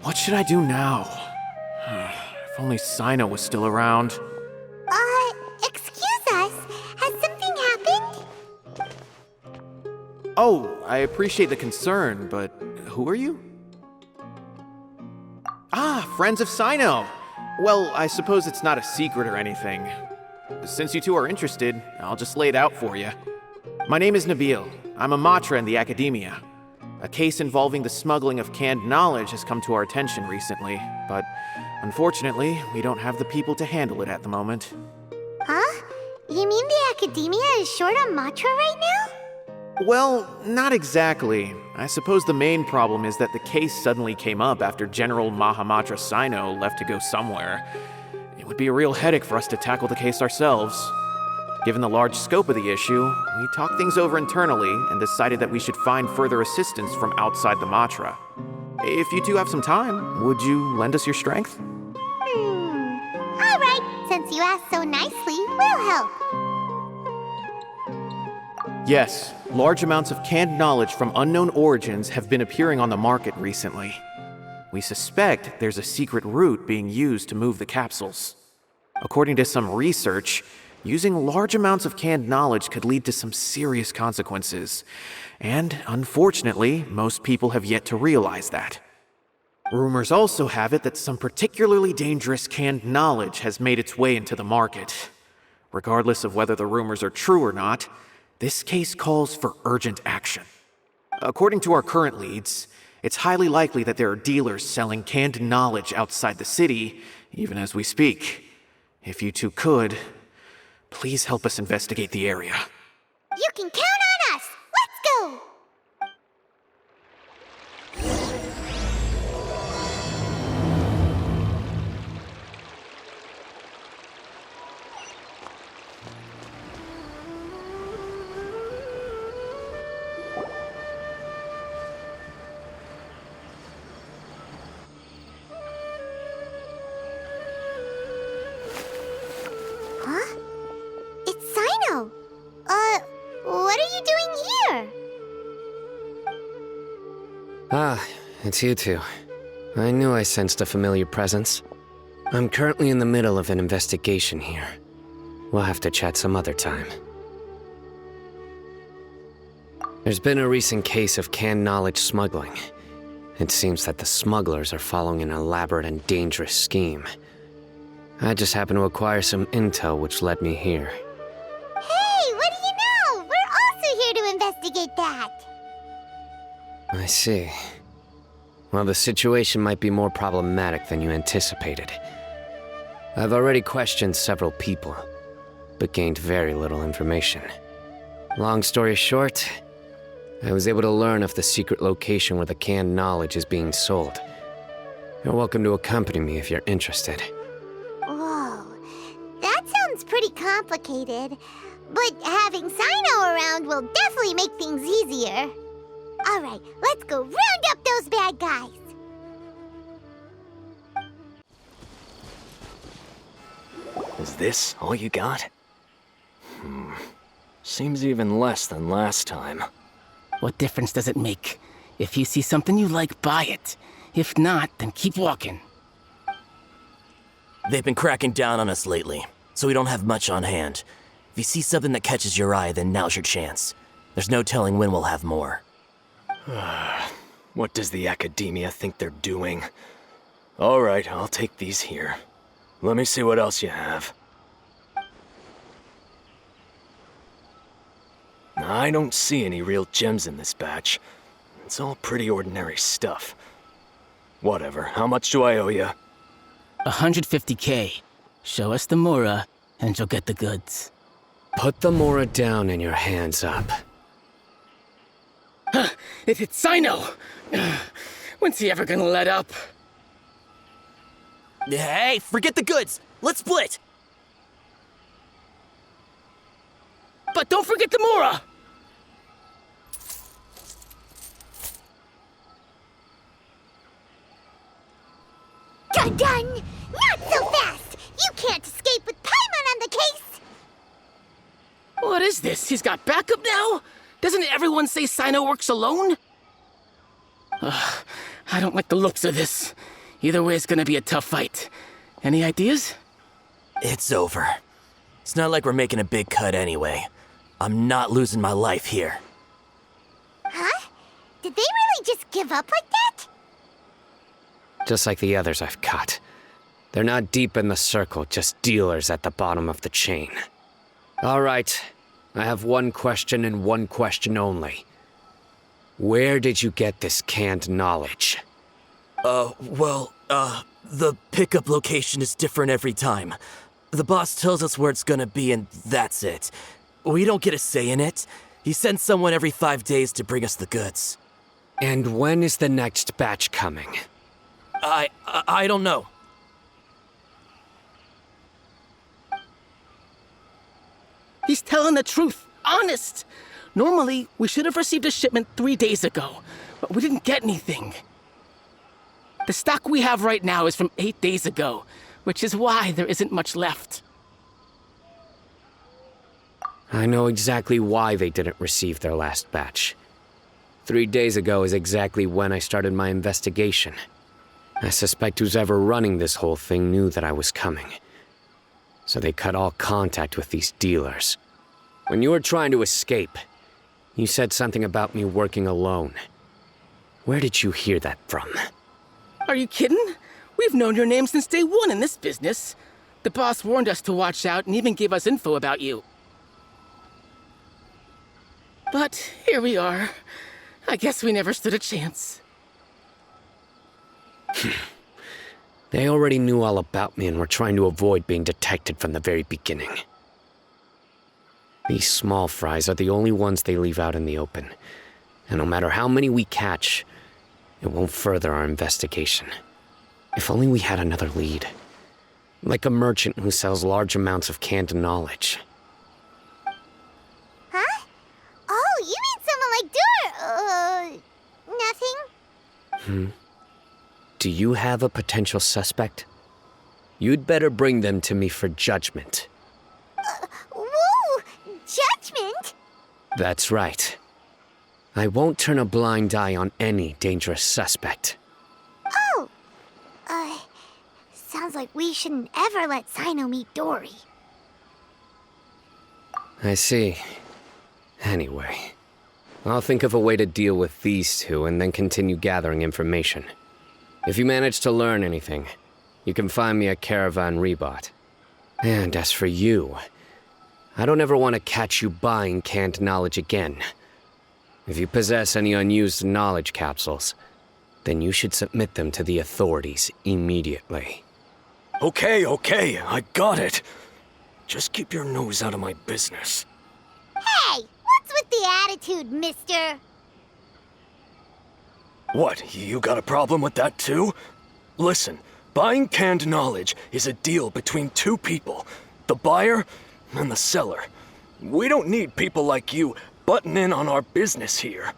What should I do now? If only Cyno was still around. Excuse us. Has something happened? Oh, I appreciate the concern, but who are you? Ah, friends of Cyno! Well, I suppose it's not a secret or anything. Since you two are interested, I'll just lay it out for you. My name is Nabil. I'm a Matra in the Academia. A case involving the smuggling of canned knowledge has come to our attention recently, but unfortunately, we don't have the people to handle it at the moment. Huh? You mean the Academia is short on Matra right now? Well, not exactly. I suppose the main problem is that the case suddenly came up after General Mahamatra Cyno left to go somewhere. It would be a real headache for us to tackle the case ourselves. Given the large scope of the issue, we talked things over internally and decided that we should find further assistance from outside the Matra. If you two have some time, would you lend us your strength? All right, since you asked so nicely, we'll help. Yes, large amounts of canned knowledge from unknown origins have been appearing on the market recently. We suspect there's a secret route being used to move the capsules. According to some research, using large amounts of canned knowledge could lead to some serious consequences, and unfortunately, most people have yet to realize that. Rumors also have it that some particularly dangerous canned knowledge has made its way into the market. Regardless of whether the rumors are true or not, this case calls for urgent action. According to our current leads, it's highly likely that there are dealers selling canned knowledge outside the city, even as we speak. If you two could, please help us investigate the area. You can count on us! Let's go! Huh? It's Cyno! What are you doing here? Ah, it's you two. I knew I sensed a familiar presence. I'm currently in the middle of an investigation here. We'll have to chat some other time. There's been a recent case of canned knowledge smuggling. It seems that the smugglers are following an elaborate and dangerous scheme. I just happened to acquire some intel which led me here. Hey, what do you know? We're also here to investigate that. I see. Well, the situation might be more problematic than you anticipated. I've already questioned several people, but gained very little information. Long story short, I was able to learn of the secret location where the canned knowledge is being sold. You're welcome to accompany me if you're interested. Whoa, that sounds pretty complicated. But having Cyno around will definitely make things easier. All right, let's go round up those bad guys. Is this all you got? Seems even less than last time. What difference does it make? If you see something you like, buy it. If not, then keep walking. They've been cracking down on us lately, so we don't have much on hand. If you see something that catches your eye, then now's your chance. There's no telling when we'll have more. What does the Academia think they're doing? All right, I'll take these here. Let me see what else you have. I don't see any real gems in this batch. It's all pretty ordinary stuff. Whatever, how much do I owe you? 150K. Show us the Mora, and you'll get the goods. Put the Mora down and your hands up. It hit Cyno! When's he ever gonna let up? Hey, forget the goods! Let's split! But don't forget the Mora! Done! Not so fast! You can't escape with Paimon on the case! What is this? He's got backup now? Doesn't everyone say Cyno works alone? Ugh, I don't like the looks of this. Either way, it's gonna be a tough fight. Any ideas? It's over. It's not like we're making a big cut anyway. I'm not losing my life here. Huh? Did they really just give up like that? Just like the others I've caught. They're not deep in the circle, just dealers at the bottom of the chain. All right, I have one question and one question only. Where did you get this canned knowledge? The pickup location is different every time. The boss tells us where it's gonna be and that's it. We don't get a say in it. He sends someone every 5 days to bring us the goods. And when is the next batch coming? I don't know. He's telling the truth. Honest. Normally, we should have received a shipment 3 days ago, but we didn't get anything. The stock we have right now is from 8 days ago, which is why there isn't much left. I know exactly why they didn't receive their last batch. 3 days ago is exactly when I started my investigation. I suspect who's ever running this whole thing knew that I was coming. So they cut all contact with these dealers. When you were trying to escape, you said something about me working alone. Where did you hear that from? Are you kidding? We've known your name since day one in this business. The boss warned us to watch out and even gave us info about you. But here we are. I guess we never stood a chance. They already knew all about me and were trying to avoid being detected from the very beginning. These small fries are the only ones they leave out in the open. And no matter how many we catch, it won't further our investigation. If only we had another lead. Like a merchant who sells large amounts of canned knowledge. Huh? Oh, you mean someone like nothing? Do you have a potential suspect? You'd better bring them to me for judgment. Whoa! Judgment? That's right. I won't turn a blind eye on any dangerous suspect. Oh! Sounds like we shouldn't ever let Cyno meet Dory. I see. Anyway, I'll think of a way to deal with these two and then continue gathering information. If you manage to learn anything, you can find me at Caravan Rebot. And as for you, I don't ever want to catch you buying canned knowledge again. If you possess any unused knowledge capsules, then you should submit them to the authorities immediately. Okay, I got it. Just keep your nose out of my business. Hey! What's with the attitude, mister? What, you got a problem with that too? Listen, buying canned knowledge is a deal between two people, the buyer and the seller. We don't need people like you butting in on our business here.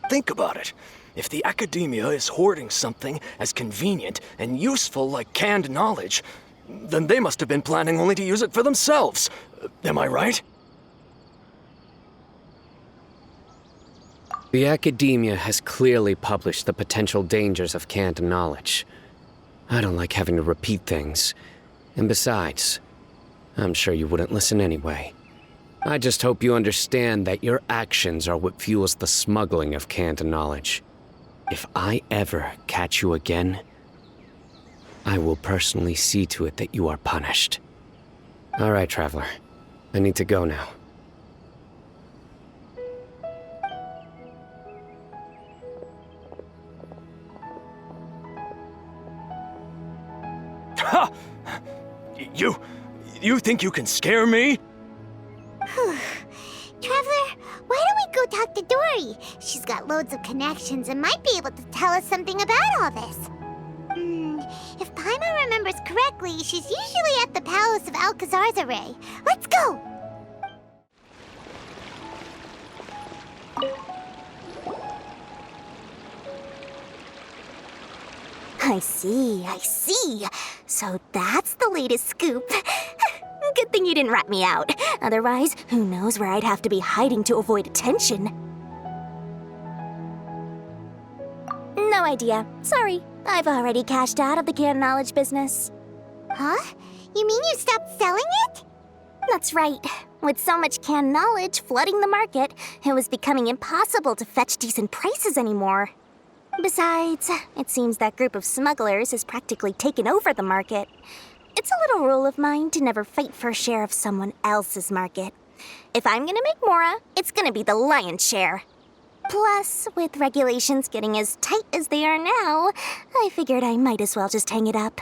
Think about it. If the academia is hoarding something as convenient and useful like canned knowledge, then they must have been planning only to use it for themselves. Am I right? The academia has clearly published the potential dangers of canned knowledge. I don't like having to repeat things. And besides, I'm sure you wouldn't listen anyway. I just hope you understand that your actions are what fuels the smuggling of canned knowledge. If I ever catch you again, I will personally see to it that you are punished. All right, Traveler. I need to go now. Ha! You think you can scare me? Traveler, why don't we go talk to Dory? She's got loads of connections and might be able to tell us something about all this. If Paimon remembers correctly, she's usually at the palace of Alcazar's array. Let's go! I see. So that's the latest scoop. Good thing you didn't rat me out. Otherwise, who knows where I'd have to be hiding to avoid attention. No idea. Sorry. I've already cashed out of the canned knowledge business. Huh? You mean you stopped selling it? That's right. With so much canned knowledge flooding the market, it was becoming impossible to fetch decent prices anymore. Besides, it seems that group of smugglers has practically taken over the market. It's a little rule of mine to never fight for a share of someone else's market. If I'm gonna make Mora, it's gonna be the lion's share. Plus, with regulations getting as tight as they are now, I figured I might as well just hang it up.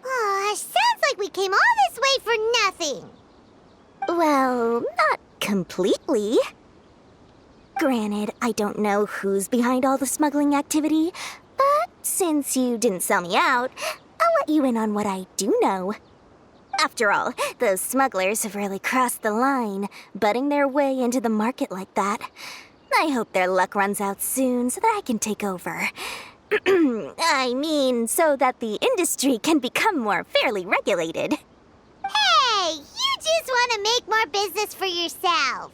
Aw, sounds like we came all this way for nothing. Well, not completely. Granted, I don't know who's behind all the smuggling activity, but since you didn't sell me out, I'll let you in on what I do know. After all, those smugglers have really crossed the line, butting their way into the market like that. I hope their luck runs out soon so that I can take over. I mean, so that the industry can become more fairly regulated. Hey, you just want to make more business for yourself.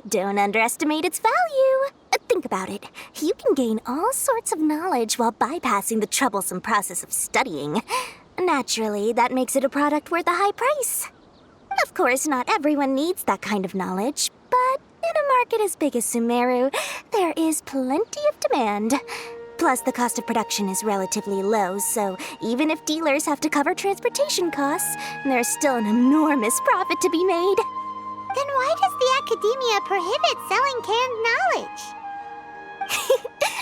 Don't underestimate its value. Think about it. You can gain all sorts of knowledge while bypassing the troublesome process of studying. Naturally, that makes it a product worth a high price. Of course, not everyone needs that kind of knowledge, but in a market as big as Sumeru, there is plenty of demand. Plus, the cost of production is relatively low, so even if dealers have to cover transportation costs, there's still an enormous profit to be made. Then why does the academia prohibit selling canned knowledge?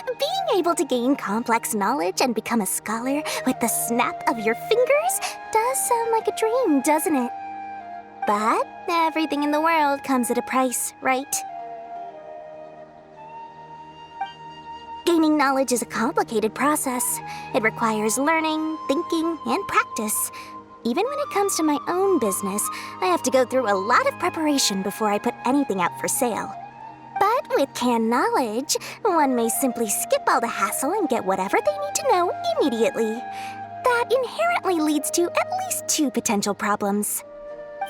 Being able to gain complex knowledge and become a scholar with the snap of your fingers does sound like a dream, doesn't it? But everything in the world comes at a price, right? Gaining knowledge is a complicated process. It requires learning, thinking, and practice. Even when it comes to my own business, I have to go through a lot of preparation before I put anything out for sale. But with canned knowledge, one may simply skip all the hassle and get whatever they need to know immediately. That inherently leads to at least two potential problems.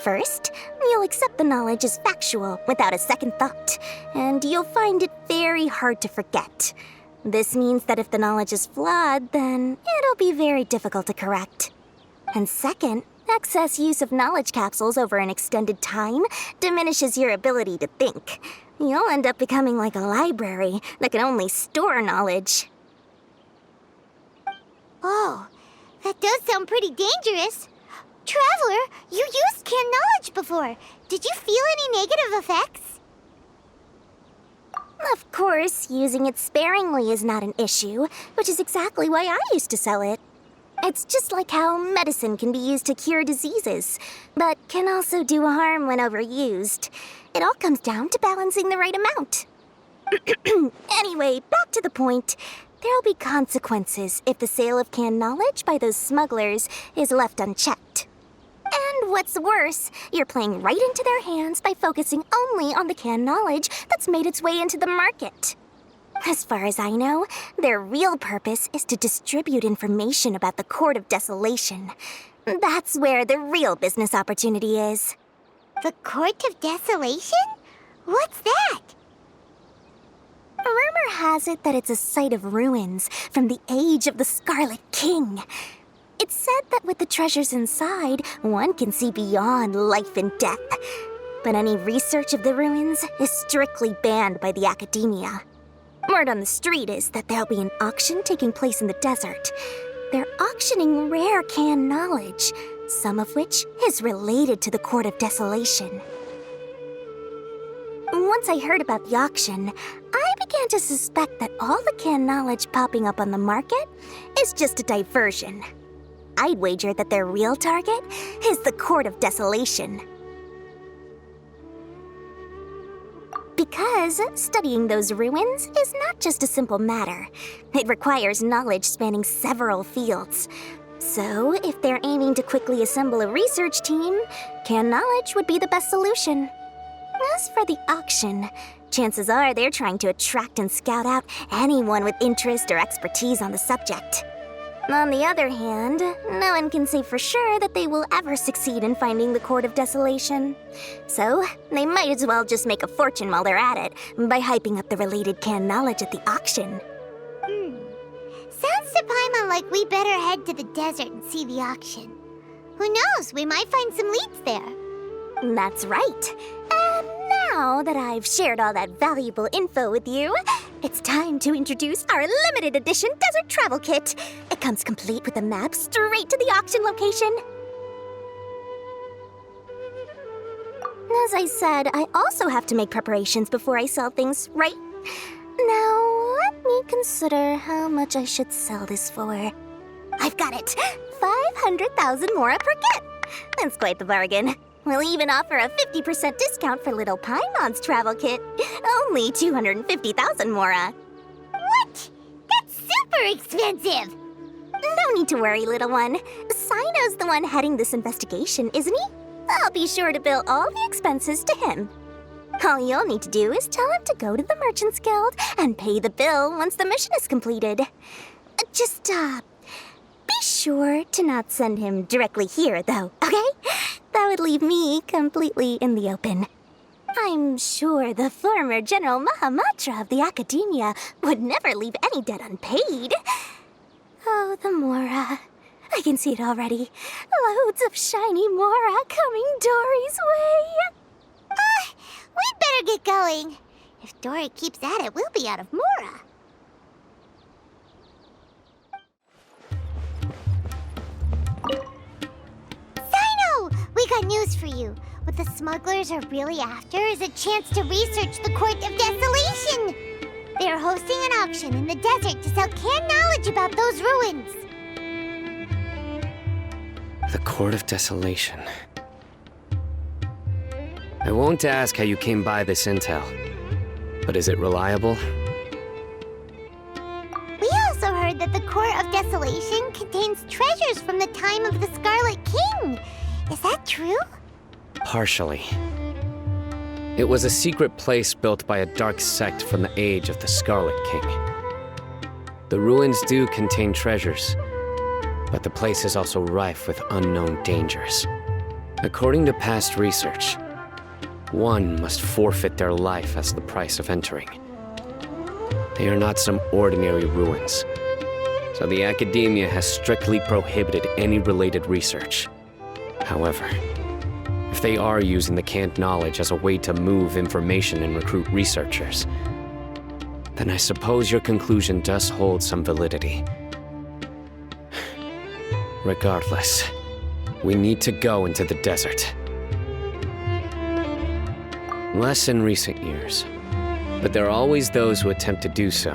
First, you'll accept the knowledge as factual without a second thought, and you'll find it very hard to forget. This means that if the knowledge is flawed, then it'll be very difficult to correct. And second, excess use of knowledge capsules over an extended time diminishes your ability to think. You'll end up becoming like a library that can only store knowledge. Oh, that does sound pretty dangerous. Traveler, you used canned knowledge before. Did you feel any negative effects? Of course, using it sparingly is not an issue, which is exactly why I used to sell it. It's just like how medicine can be used to cure diseases, but can also do harm when overused. It all comes down to balancing the right amount. Anyway, back to the point. There'll be consequences if the sale of canned knowledge by those smugglers is left unchecked. And what's worse, you're playing right into their hands by focusing only on the canned knowledge that's made its way into the market. As far as I know, their real purpose is to distribute information about the Court of Desolation. That's where the real business opportunity is. The Court of Desolation? What's that? Rumor has it that it's a site of ruins from the age of the Scarlet King. It's said that with the treasures inside, one can see beyond life and death. But any research of the ruins is strictly banned by the academia. Word on the street is that there'll be an auction taking place in the desert. They're auctioning rare canned knowledge, some of which is related to the Court of Desolation. Once I heard about the auction, I began to suspect that all the canned knowledge popping up on the market is just a diversion. I'd wager that their real target is the Court of Desolation. Because studying those ruins is not just a simple matter. It requires knowledge spanning several fields. So, if they're aiming to quickly assemble a research team, canned knowledge would be the best solution. As for the auction, Chances are they're trying to attract and scout out anyone with interest or expertise on the subject. On the other hand, no one can say for sure that they will ever succeed in finding the Court of Desolation. So, they might as well just make a fortune while they're at it by hyping up the related canned knowledge at the auction. Sounds to Paimon like we better head to the desert and see the auction. Who knows, we might find some leads there. That's right. And now that I've shared all that valuable info with you, it's time to introduce our limited edition desert travel kit. It comes complete with a map straight to the auction location. As I said, I also have to make preparations before I sell things, right? Now, let me consider how much I should sell this for. I've got it! 500,000 mora per kit! That's quite the bargain. We'll even offer a 50% discount for little Paimon's travel kit. Only 250,000 mora. What? That's super expensive! No need to worry, little one. Cyno's the one heading this investigation, isn't he? I'll be sure to bill all the expenses to him. All you'll need to do is tell him to go to the Merchants Guild and pay the bill once the mission is completed. Just, be sure to not send him directly here, though, okay? That would leave me completely in the open. I'm sure the former General Mahamatra of the Academia would never leave any debt unpaid. Oh, the Mora. I can see it already. Loads of shiny Mora coming Dory's way. We'd better get going. If Dory keeps at it, we'll be out of Mora. Cyno! We got news for you. What the smugglers are really after is a chance to research the Court of Desolation. They are hosting an auction in the desert to sell canned knowledge about those ruins. The Court of Desolation. I won't ask how you came by this intel, but is it reliable? We also heard that the Court of Desolation contains treasures from the time of the Scarlet King. Is that true? Partially. It was a secret place built by a dark sect from the age of the Scarlet King. The ruins do contain treasures, but the place is also rife with unknown dangers. According to past research, one must forfeit their life as the price of entering. They are not some ordinary ruins, so the Academia has strictly prohibited any related research. However, if they are using the canned knowledge as a way to move information and recruit researchers, then I suppose your conclusion does hold some validity. Regardless, we need to go into the desert. Less in recent years, but there are always those who attempt to do so,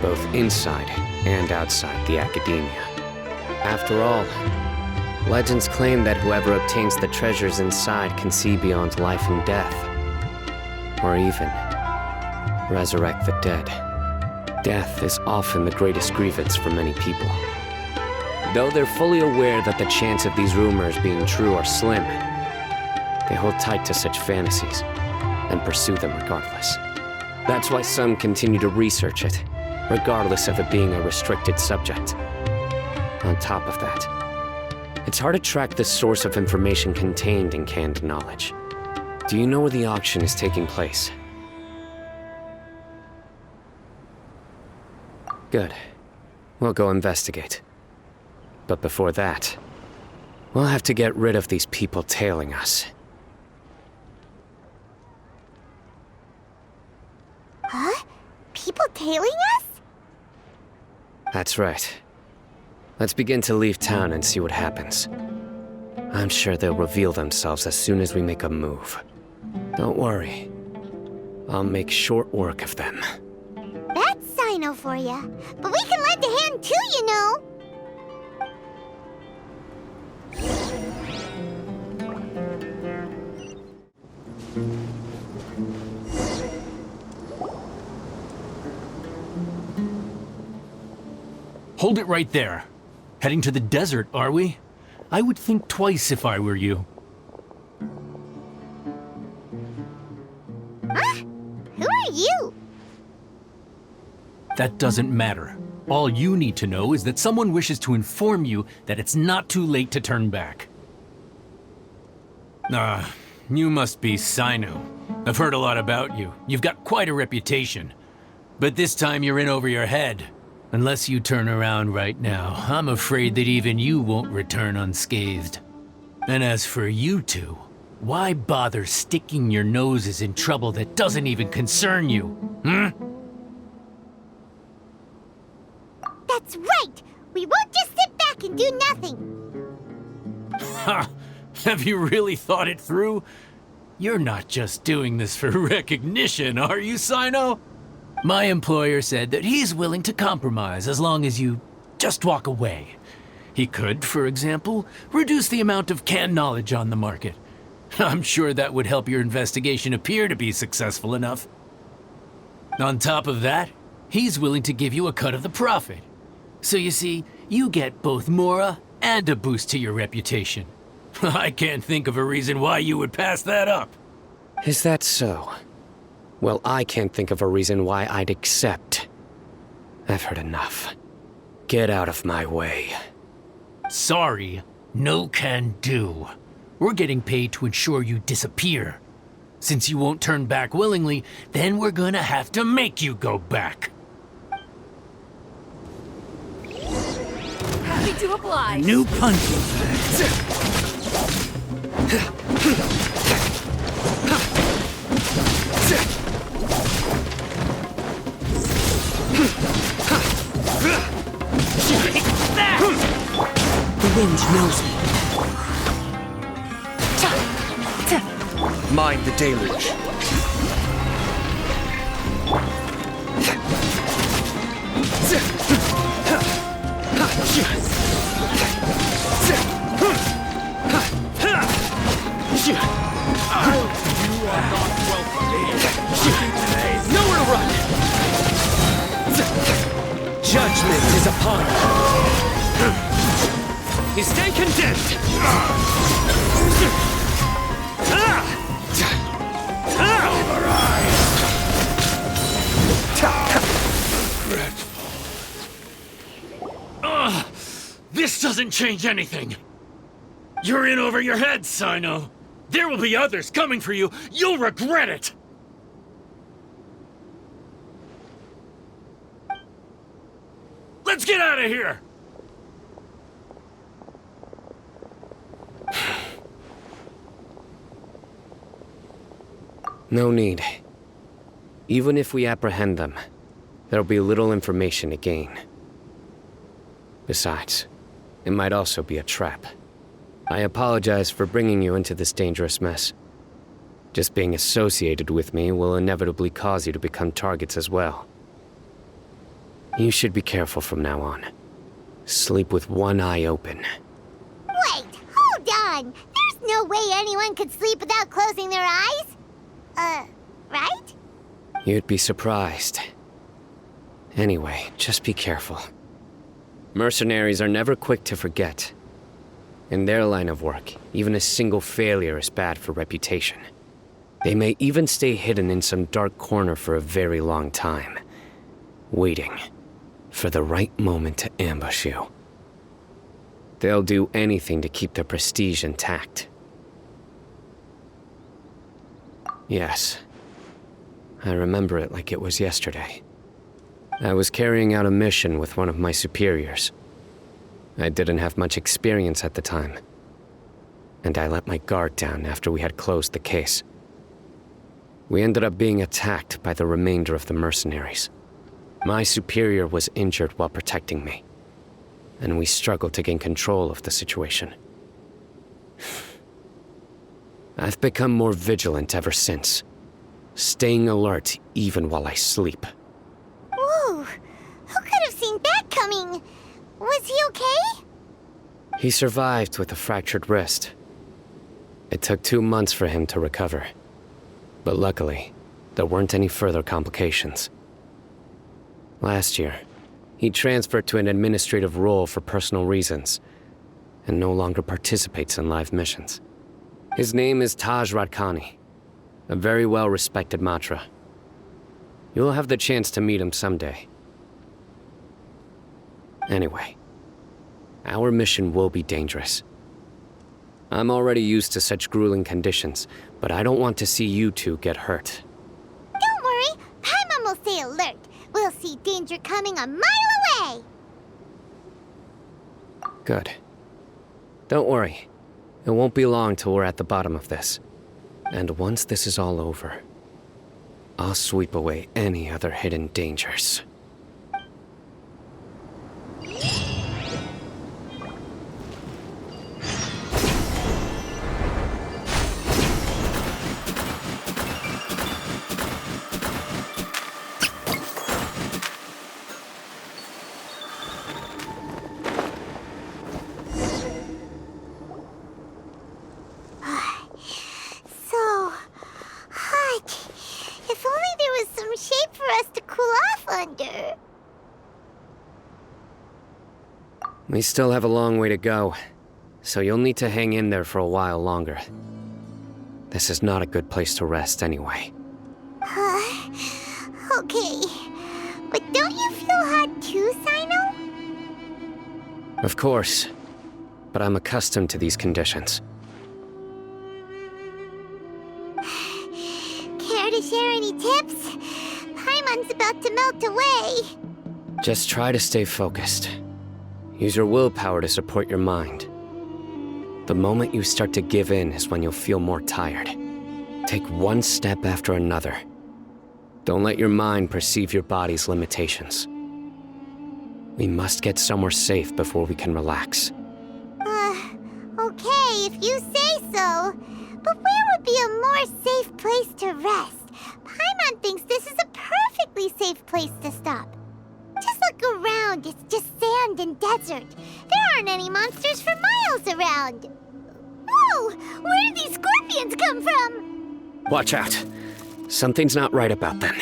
both inside and outside the Academia. After all, legends claim that whoever obtains the treasures inside can see beyond life and death, or even resurrect the dead. Death is often the greatest grievance for many people. Though they're fully aware that the chance of these rumors being true are slim, they hold tight to such fantasies and pursue them regardless. That's why some continue to research it, regardless of it being a restricted subject. On top of that, it's hard to track the source of information contained in canned knowledge. Do you know where the auction is taking place? Good. We'll go investigate. But before that, we'll have to get rid of these people tailing us. Huh? People tailing us? That's right. Let's begin to leave town and see what happens. I'm sure they'll reveal themselves as soon as we make a move. Don't worry. I'll make short work of them. That's Cyno for ya. But we can lend a hand too, you know. Hold it right there. Heading to the desert, are we? I would think twice if I were you. Huh? That doesn't matter. All you need to know is that someone wishes to inform you that it's not too late to turn back. You must be Cyno. I've heard a lot about you. You've got quite a reputation. But this time you're in over your head. Unless you turn around right now, I'm afraid that even you won't return unscathed. And as for you two, why bother sticking your noses in trouble that doesn't even concern you, hmm? That's right! We won't just sit back and do nothing! Ha! Have you really thought it through? You're not just doing this for recognition, are you, Cyno? My employer said that he's willing to compromise as long as you just walk away. He could, for example, reduce the amount of canned knowledge on the market. I'm sure that would help your investigation appear to be successful enough. On top of that, he's willing to give you a cut of the profit. So you see, you get both Mora and a boost to your reputation. I can't think of a reason why you would pass that up. Is that so? Well, I can't think of a reason why I'd accept. I've heard enough. Get out of my way. Sorry, no can do. We're getting paid to ensure you disappear. Since you won't turn back willingly, then we're gonna have to make you go back. Happy to oblige. New punching. The wind knows me. Mind the deluge. Nowhere to run! Judgment is upon you. You stay condemned! This doesn't change anything. You're in over your head, Cyno. There will be others coming for you. You'll regret it. Let's get out of here! No need. Even if we apprehend them, there'll be little information to gain. Besides, it might also be a trap. I apologize for bringing you into this dangerous mess. Just being associated with me will inevitably cause you to become targets as well. You should be careful from now on. Sleep with one eye open. Wait, hold on! There's no way anyone could sleep without closing their eyes? Right? You'd be surprised. Anyway, just be careful. Mercenaries are never quick to forget. In their line of work, even a single failure is bad for reputation. They may even stay hidden in some dark corner for a very long time, waiting for the right moment to ambush you. They'll do anything to keep their prestige intact. Yes, I remember it like it was yesterday. I was carrying out a mission with one of my superiors. I didn't have much experience at the time, and I let my guard down after we had closed the case. We ended up being attacked by the remainder of the mercenaries. My superior was injured while protecting me, and we struggled to gain control of the situation. I've become more vigilant ever since, staying alert even while I sleep. Whoa! Who could have seen that coming? Was he okay? He survived with a fractured wrist. It took 2 months for him to recover. But luckily, there weren't any further complications. Last year, he transferred to an administrative role for personal reasons, and no longer participates in live missions. His name is Taj Radkani, a very well-respected Matra. You'll have the chance to meet him someday. Anyway, our mission will be dangerous. I'm already used to such grueling conditions, but I don't want to see you two get hurt. Don't worry, Paimon will stay alert. We'll see danger coming a mile away. Good. Don't worry. It won't be long till we're at the bottom of this. And once this is all over, I'll sweep away any other hidden dangers. So hot. If only there was some shape for us to cool off under. We still have a long way to go, so you'll need to hang in there for a while longer. This is not a good place to rest anyway. Okay. But don't you feel hot too, Cyno? Of course, but I'm accustomed to these conditions. Care to share any tips? Paimon's about to melt away. Just try to stay focused. Use your willpower to support your mind. The moment you start to give in is when you'll feel more tired. Take one step after another. Don't let your mind perceive your body's limitations. We must get somewhere safe before we can relax. Okay, if you say so. But where would be a more safe place to rest? Paimon thinks this is a perfectly safe place to stop. Just look around, it's just sand and desert. There aren't any monsters for miles around. Whoa! Where did these scorpions come from? Watch out. Something's not right about them.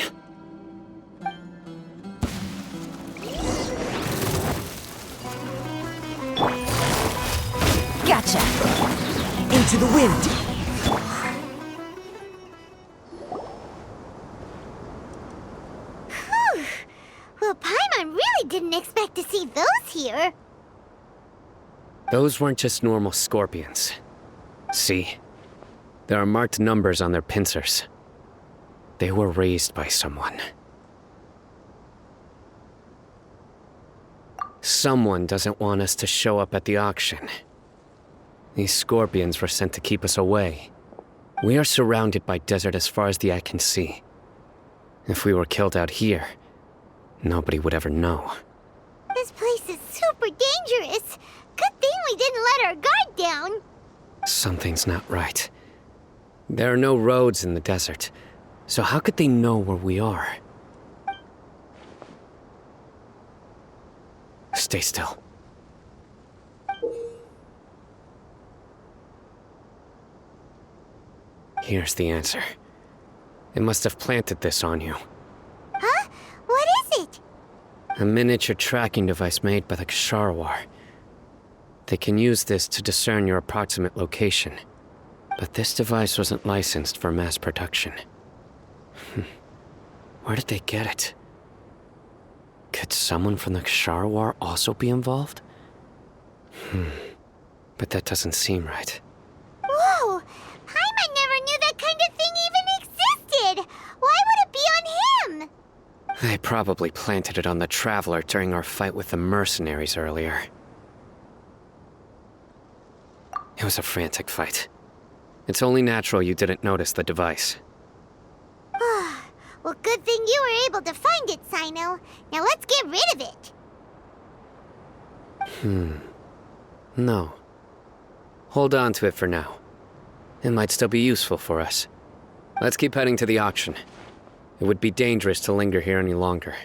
Gotcha! Into the wind! Whew. Well, Paimon really didn't expect to see those here. Those weren't just normal scorpions. See? There are marked numbers on their pincers. They were raised by someone. Someone doesn't want us to show up at the auction. These scorpions were sent to keep us away. We are surrounded by desert as far as the eye can see. If we were killed out here, nobody would ever know. This place is super dangerous. Good thing we didn't let our guard down. Something's not right. There are no roads in the desert, so how could they know where we are? Stay still. Here's the answer. They must have planted this on you. Huh? What is it? A miniature tracking device made by the Ksharawar. They can use this to discern your approximate location. But this device wasn't licensed for mass production. Where did they get it? Could someone from the Ksharawar also be involved? But that doesn't seem right. Whoa! Paimon never knew that kind of thing even existed! Why would it be on him? They probably planted it on the Traveler during our fight with the mercenaries earlier. It was a frantic fight. It's only natural you didn't notice the device. Well, good thing you were able to find it, Cyno. Now let's get rid of it. No. Hold on to it for now. It might still be useful for us. Let's keep heading to the auction. It would be dangerous to linger here any longer.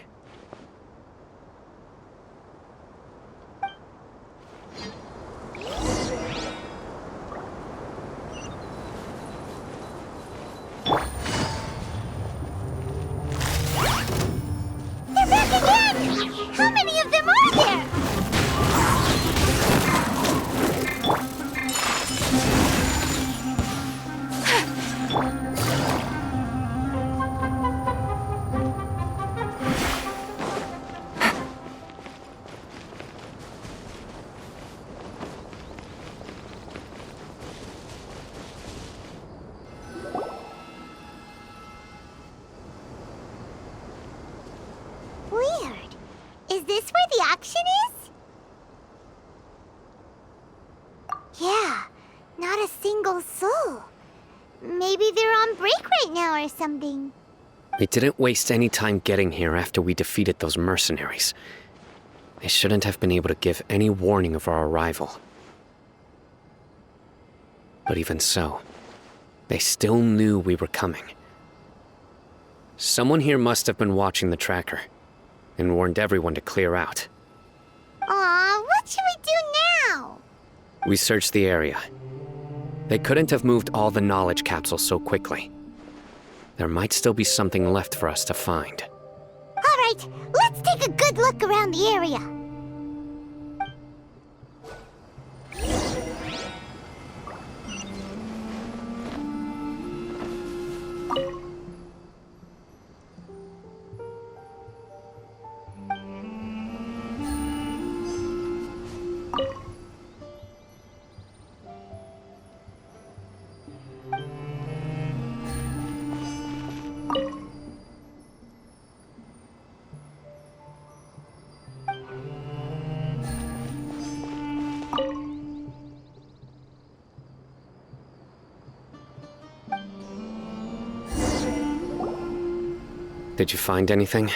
They're back again! How many of them are there? this where the auction is? Yeah, not a single soul. Maybe they're on break right now or something. We didn't waste any time getting here after we defeated those mercenaries. They shouldn't have been able to give any warning of our arrival. But even so, they still knew we were coming. Someone here must have been watching the tracker and warned everyone to clear out. Aw, what should we do now? We searched the area. They couldn't have moved all the knowledge capsules so quickly. There might still be something left for us to find. All right, let's take a good look around the area. Did you find anything?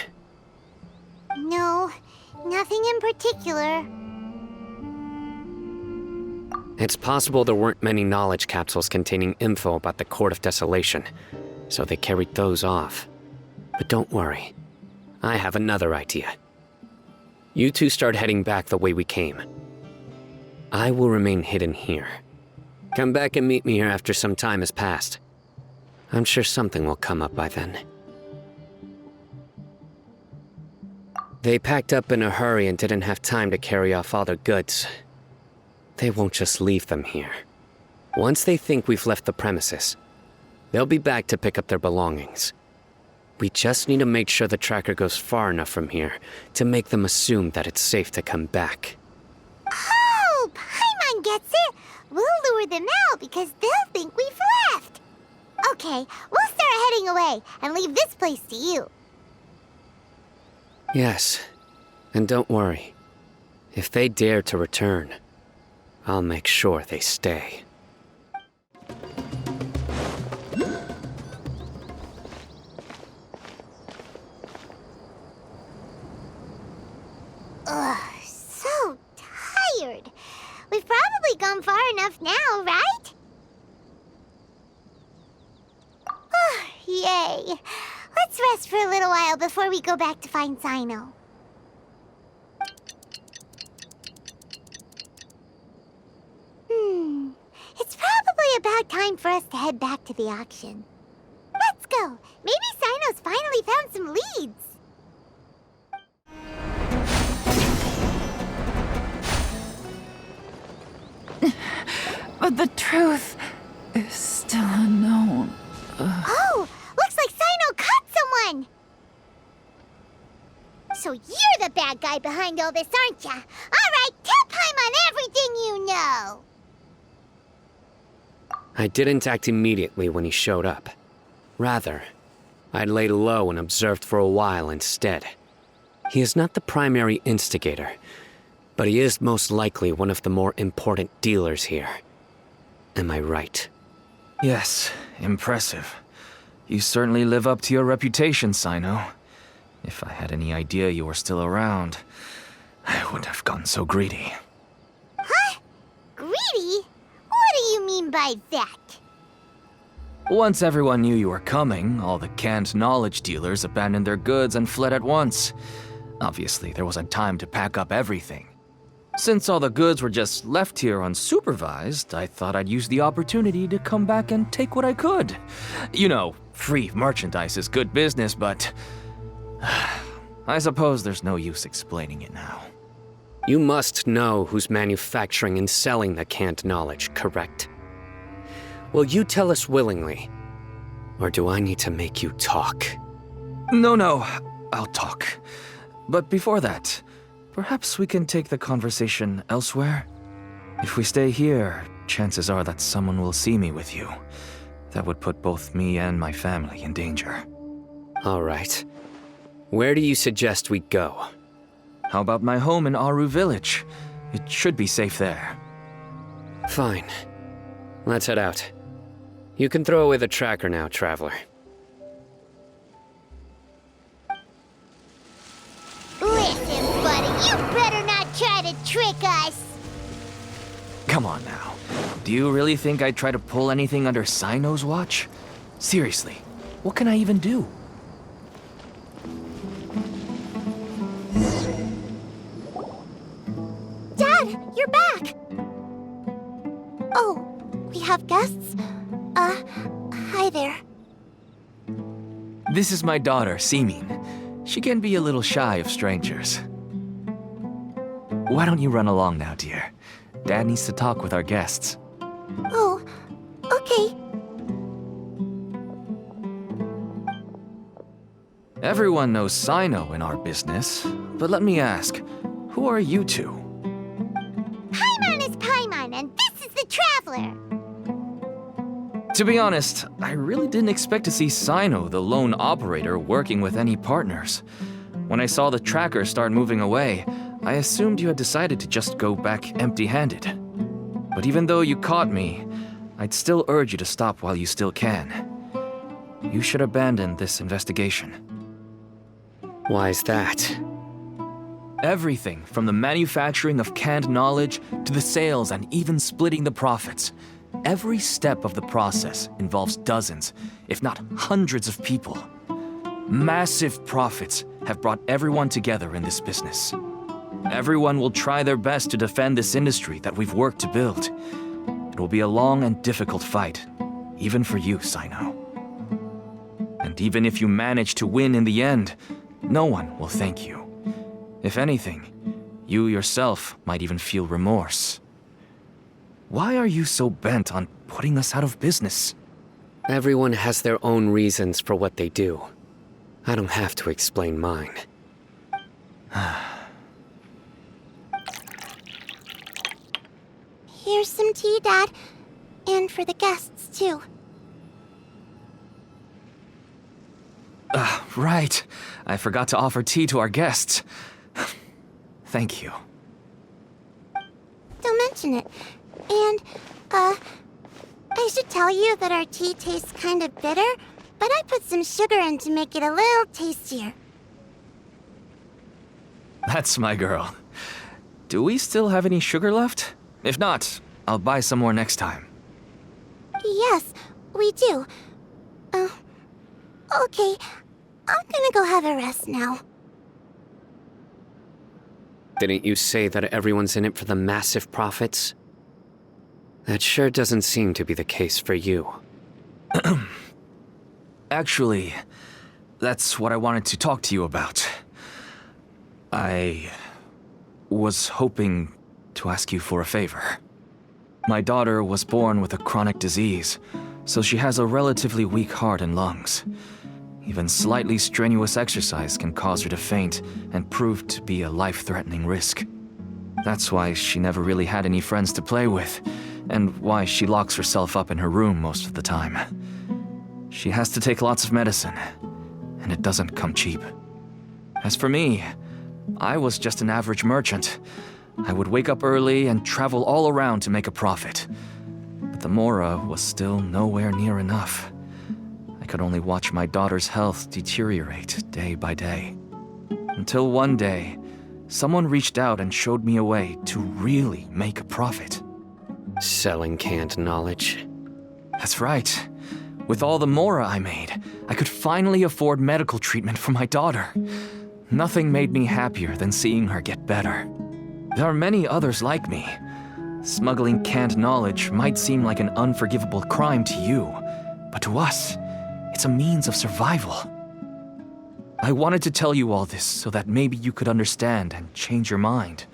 No, nothing in particular. It's possible there weren't many knowledge capsules containing info about the Court of Desolation, so they carried those off. But don't worry. I have another idea. You two start heading back the way we came. I will remain hidden here. Come back and meet me here after some time has passed. I'm sure something will come up by then. They packed up in a hurry and didn't have time to carry off all their goods. They won't just leave them here. Once they think we've left the premises, they'll be back to pick up their belongings. We just need to make sure the tracker goes far enough from here to make them assume that it's safe to come back. Oh, Paimon gets it. We'll lure them out because they'll think we've left. Okay, we'll start heading away and leave this place to you. Yes, and don't worry. If they dare to return, I'll make sure they stay. Ugh, so tired. We've probably gone far enough now, right? Yay. Let's rest for a little while before we go back to find Cyno. It's probably about time for us to head back to the auction. Let's go. Maybe Cyno's finally found some leads. But the truth is still unknown. Oh, looks like Cyno caught someone! So you're the bad guy behind all this, aren't ya? All right, tell Paimon everything you know! I didn't act immediately when he showed up. Rather, I laid low and observed for a while instead. He is not the primary instigator, but he is most likely one of the more important dealers here. Am I right? Yes, impressive. You certainly live up to your reputation, Cyno. If I had any idea you were still around, I wouldn't have gotten so greedy. Huh? Greedy? What do you mean by that? Once everyone knew you were coming, all the canned knowledge dealers abandoned their goods and fled at once. Obviously, there wasn't time to pack up everything. Since all the goods were just left here unsupervised, I thought I'd use the opportunity to come back and take what I could. You know, free merchandise is good business, but I suppose there's no use explaining it now. You must know who's manufacturing and selling the canned knowledge, correct? Will you tell us willingly, or do I need to make you talk? No, I'll talk. But before that, perhaps we can take the conversation elsewhere? If we stay here, chances are that someone will see me with you. That would put both me and my family in danger. All right. Where do you suggest we go? How about my home in Aru Village? It should be safe there. Fine. Let's head out. You can throw away the tracker now, Traveler. Listen, buddy, you better not try to trick us. Come on now. Do you really think I'd try to pull anything under Cyno's watch? Seriously, what can I even do? Dad, you're back! Oh, we have guests? Hi there. This is my daughter, Simin. She can be a little shy of strangers. Why don't you run along now, dear? Dad needs to talk with our guests. Oh, okay. Everyone knows Cyno in our business, but let me ask, who are you two? Paimon is Paimon, and this is the Traveler. To be honest, I really didn't expect to see Cyno, the lone operator, working with any partners. When I saw the tracker start moving away, I assumed you had decided to just go back empty-handed. But even though you caught me, I'd still urge you to stop while you still can. You should abandon this investigation. Why is that? Everything from the manufacturing of canned knowledge to the sales and even splitting the profits. Every step of the process involves dozens, if not hundreds of people. Massive profits have brought everyone together in this business. Everyone will try their best to defend this industry that we've worked to build. It will be a long and difficult fight, even for you, Cyno. And even if you manage to win in the end, no one will thank you. If anything, you yourself might even feel remorse. Why are you so bent on putting us out of business? Everyone has their own reasons for what they do. I don't have to explain mine. Here's some tea, Dad. And for the guests, too. Right. I forgot to offer tea to our guests. Thank you. Don't mention it. And, I should tell you that our tea tastes kind of bitter, but I put some sugar in to make it a little tastier. That's my girl. Do we still have any sugar left? If not, I'll buy some more next time. Yes, we do. Okay. I'm gonna go have a rest now. Didn't you say that everyone's in it for the massive profits? That sure doesn't seem to be the case for you. Actually, that's what I wanted to talk to you about. I was hoping to ask you for a favor. My daughter was born with a chronic disease, so she has a relatively weak heart and lungs. Even slightly strenuous exercise can cause her to faint and prove to be a life-threatening risk. That's why she never really had any friends to play with, and why she locks herself up in her room most of the time. She has to take lots of medicine, and it doesn't come cheap. As for me, I was just an average merchant. I would wake up early and travel all around to make a profit. But the Mora was still nowhere near enough. I could only watch my daughter's health deteriorate day by day. Until one day, someone reached out and showed me a way to really make a profit. Selling canned knowledge. That's right. With all the Mora I made, I could finally afford medical treatment for my daughter. Nothing made me happier than seeing her get better. There are many others like me. Smuggling canned knowledge might seem like an unforgivable crime to you, but to us, it's a means of survival. I wanted to tell you all this so that maybe you could understand and change your mind.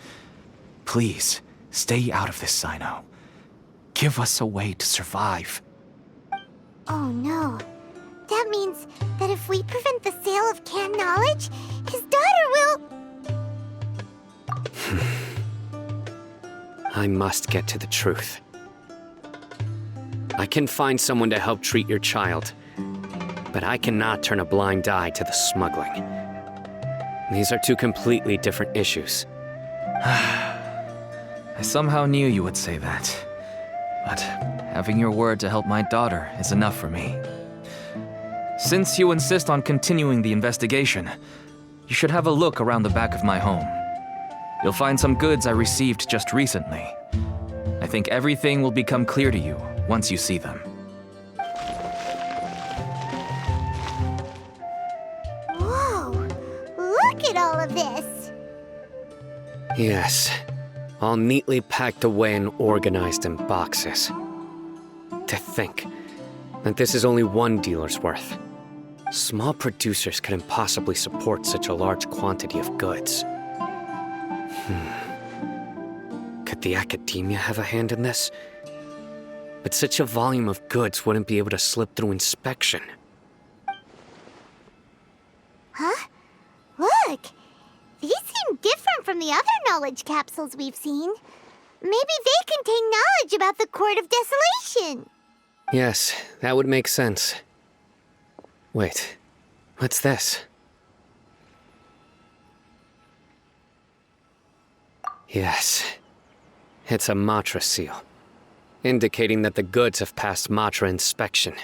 Please, stay out of this, Cyno. Give us a way to survive. Oh no. That means that if we prevent the sale of canned knowledge, his daughter will... I must get to the truth. I can find someone to help treat your child, but I cannot turn a blind eye to the smuggling. These are two completely different issues. I somehow knew you would say that. But having your word to help my daughter is enough for me. Since you insist on continuing the investigation, you should have a look around the back of my home. You'll find some goods I received just recently. I think everything will become clear to you once you see them. Whoa, look at all of this. Yes, all neatly packed away and organized in boxes. To think that this is only one dealer's worth. Small producers couldn't possibly support such a large quantity of goods. Could the academia have a hand in this? But such a volume of goods wouldn't be able to slip through inspection. Huh? Look! These seem different from the other knowledge capsules we've seen. Maybe they contain knowledge about the Court of Desolation. Yes, that would make sense. Wait, what's this? Yes, it's a Matra seal, indicating that the goods have passed Matra inspection.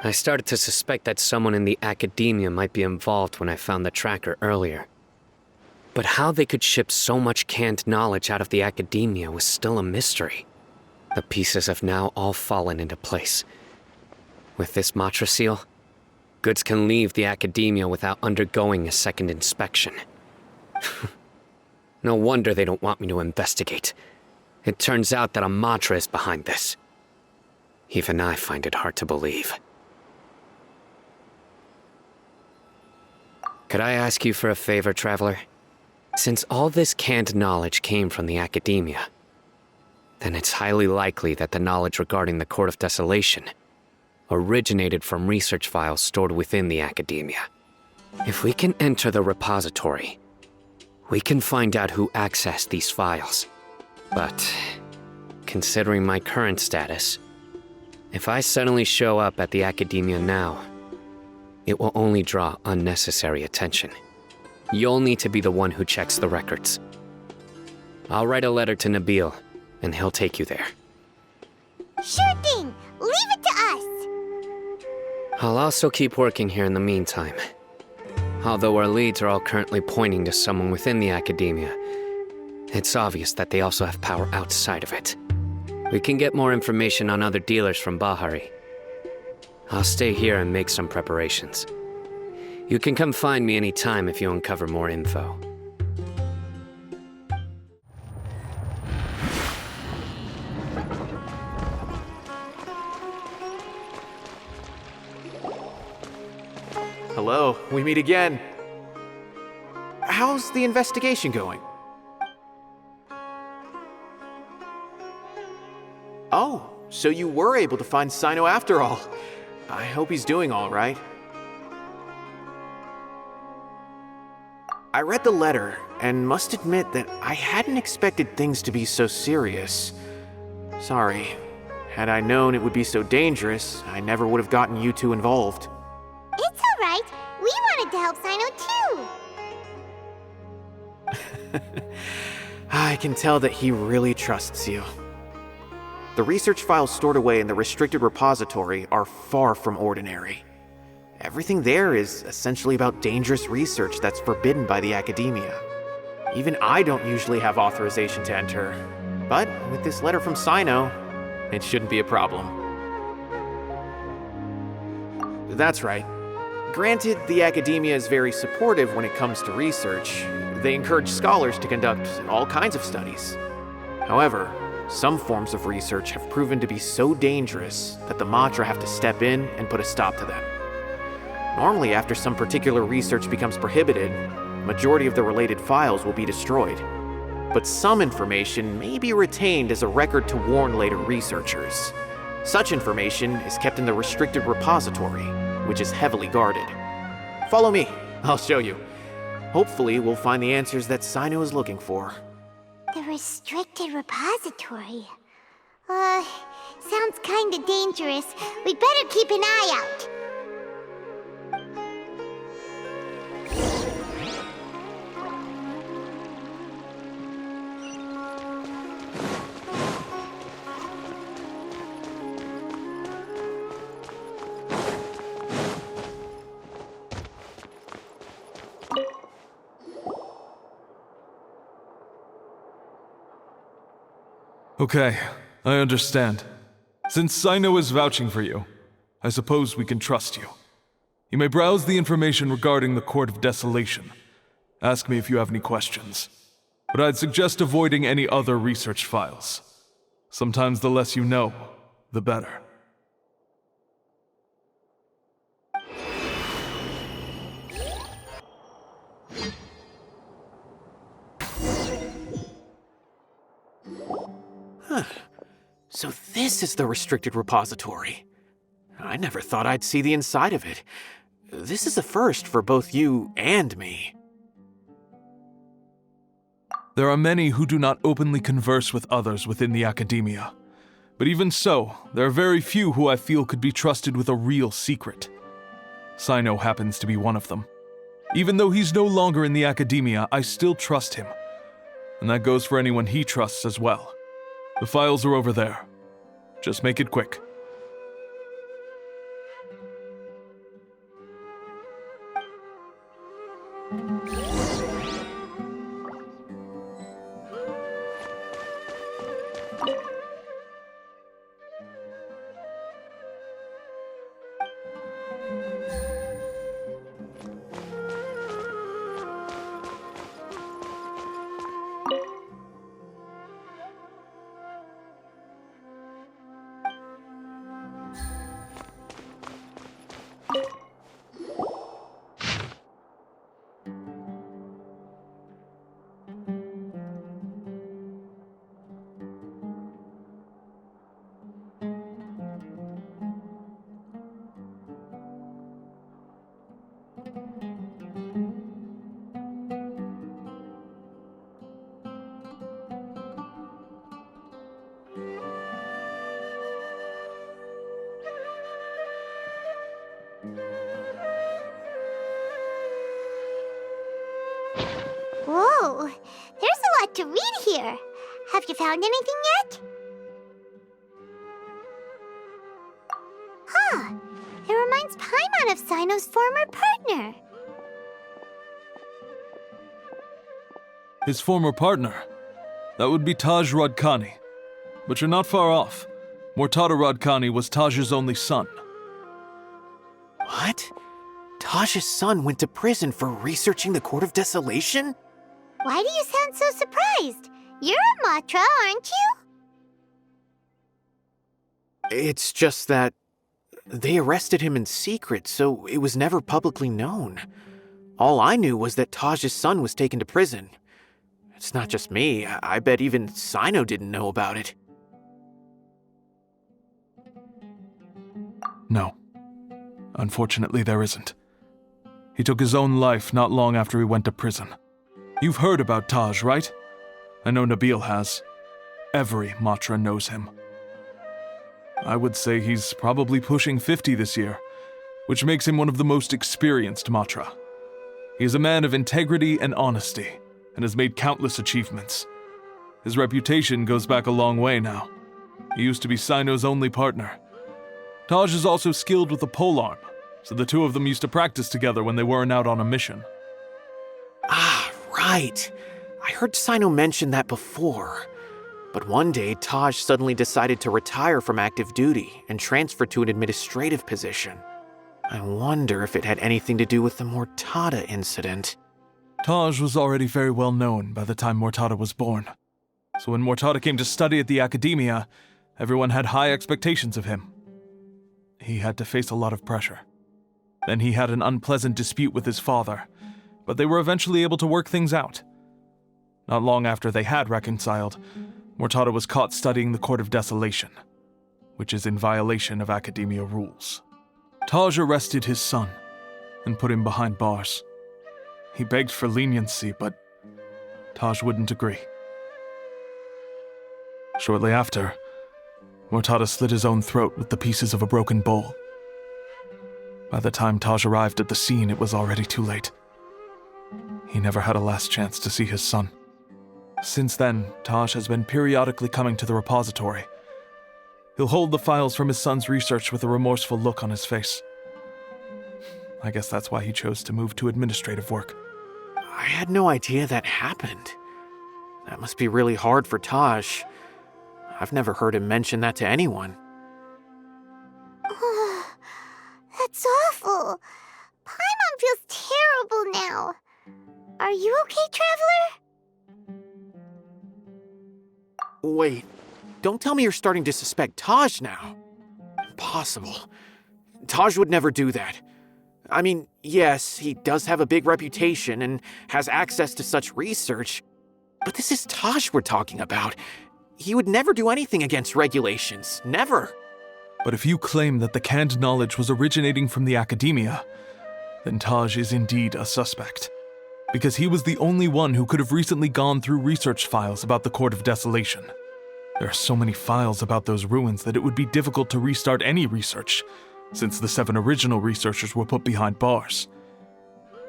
I started to suspect that someone in the academia might be involved when I found the tracker earlier. But how they could ship so much canned knowledge out of the academia was still a mystery. The pieces have now all fallen into place. With this Matra seal, goods can leave the academia without undergoing a second inspection. No wonder they don't want me to investigate. It turns out that a Matra is behind this. Even I find it hard to believe. Could I ask you for a favor, Traveler? Since all this canned knowledge came from the academia, then it's highly likely that the knowledge regarding the Court of Desolation originated from research files stored within the academia. If we can enter the repository, we can find out who accessed these files. But considering my current status, if I suddenly show up at the academia now, it will only draw unnecessary attention. You'll need to be the one who checks the records. I'll write a letter to Nabil, and he'll take you there. Sure thing! Leave it to us! I'll also keep working here in the meantime. Although our leads are all currently pointing to someone within the academia, it's obvious that they also have power outside of it. We can get more information on other dealers from Bahari. I'll stay here and make some preparations. You can come find me anytime if you uncover more info. Hello, we meet again. How's the investigation going? Oh, so you were able to find Cyno after all. I hope he's doing all right. I read the letter and must admit that I hadn't expected things to be so serious. Sorry. Had I known it would be so dangerous, I never would have gotten you two involved. It's all right. We wanted to help Cyno too. I can tell that he really trusts you. The research files stored away in the restricted repository are far from ordinary. Everything there is essentially about dangerous research that's forbidden by the academia. Even I don't usually have authorization to enter, but with this letter from Cyno, it shouldn't be a problem. That's right. Granted, the academia is very supportive when it comes to research. They encourage scholars to conduct all kinds of studies. However, some forms of research have proven to be so dangerous that the Matra have to step in and put a stop to them. Normally, after some particular research becomes prohibited, majority of the related files will be destroyed. But some information may be retained as a record to warn later researchers. Such information is kept in the restricted repository, which is heavily guarded. Follow me, I'll show you. Hopefully, we'll find the answers that Cyno is looking for. The restricted repository. Sounds kinda dangerous. We'd better keep an eye out. Okay, I understand. Since Cyno is vouching for you, I suppose we can trust you. You may browse the information regarding the Court of Desolation. Ask me if you have any questions. But I'd suggest avoiding any other research files. Sometimes the less you know, the better. So this is the restricted repository. I never thought I'd see the inside of it. This is a first for both you and me. There are many who do not openly converse with others within the academia. But even so, there are very few who I feel could be trusted with a real secret. Cyno happens to be one of them. Even though he's no longer in the academia, I still trust him. And that goes for anyone he trusts as well. The files are over there. Just make it quick. Whoa, there's a lot to read here. Have you found anything yet? Huh, it reminds Paimon of Cyno's former partner. His former partner? That would be Taj Radkani. But you're not far off. Mortada Radkani was Taj's only son. What? Taj's son went to prison for researching the Court of Desolation? Why do you sound so surprised? You're a Matra, aren't you? It's just that they arrested him in secret, so it was never publicly known. All I knew was that Taj's son was taken to prison. It's not just me. I bet even Cyno didn't know about it. No. Unfortunately, there isn't. He took his own life not long after he went to prison. You've heard about Taj, right? I know Nabil has. Every Matra knows him. I would say he's probably pushing 50 this year, which makes him one of the most experienced Matra. He is a man of integrity and honesty, and has made countless achievements. His reputation goes back a long way now. He used to be Cyno's only partner. Taj is also skilled with the polearm, so the two of them used to practice together when they weren't out on a mission. Ah, right. I heard Cyno mention that before. But one day, Taj suddenly decided to retire from active duty and transfer to an administrative position. I wonder if it had anything to do with the Mortada incident. Taj was already very well known by the time Mortada was born. So when Mortada came to study at the academia, everyone had high expectations of him. He had to face a lot of pressure. Then he had an unpleasant dispute with his father, but they were eventually able to work things out. Not long after they had reconciled, Mortada was caught studying the Court of Desolation, which is in violation of academia rules. Taj arrested his son and put him behind bars. He begged for leniency, but Taj wouldn't agree. Shortly after, Mortada slit his own throat with the pieces of a broken bowl. By the time Taj arrived at the scene, it was already too late. He never had a last chance to see his son. Since then, Taj has been periodically coming to the repository. He'll hold the files from his son's research with a remorseful look on his face. I guess that's why he chose to move to administrative work. I had no idea that happened. That must be really hard for Taj. I've never heard him mention that to anyone. That's awful. Paimon feels terrible now. Are you okay, Traveler? Wait, don't tell me you're starting to suspect Taj now. Impossible. Taj would never do that. I mean, yes, he does have a big reputation and has access to such research, but this is Taj we're talking about. He would never do anything against regulations. Never. But if you claim that the canned knowledge was originating from the academia, then Taj is indeed a suspect. Because he was the only one who could have recently gone through research files about the Court of Desolation. There are so many files about those ruins that it would be difficult to restart any research, since the 7 original researchers were put behind bars.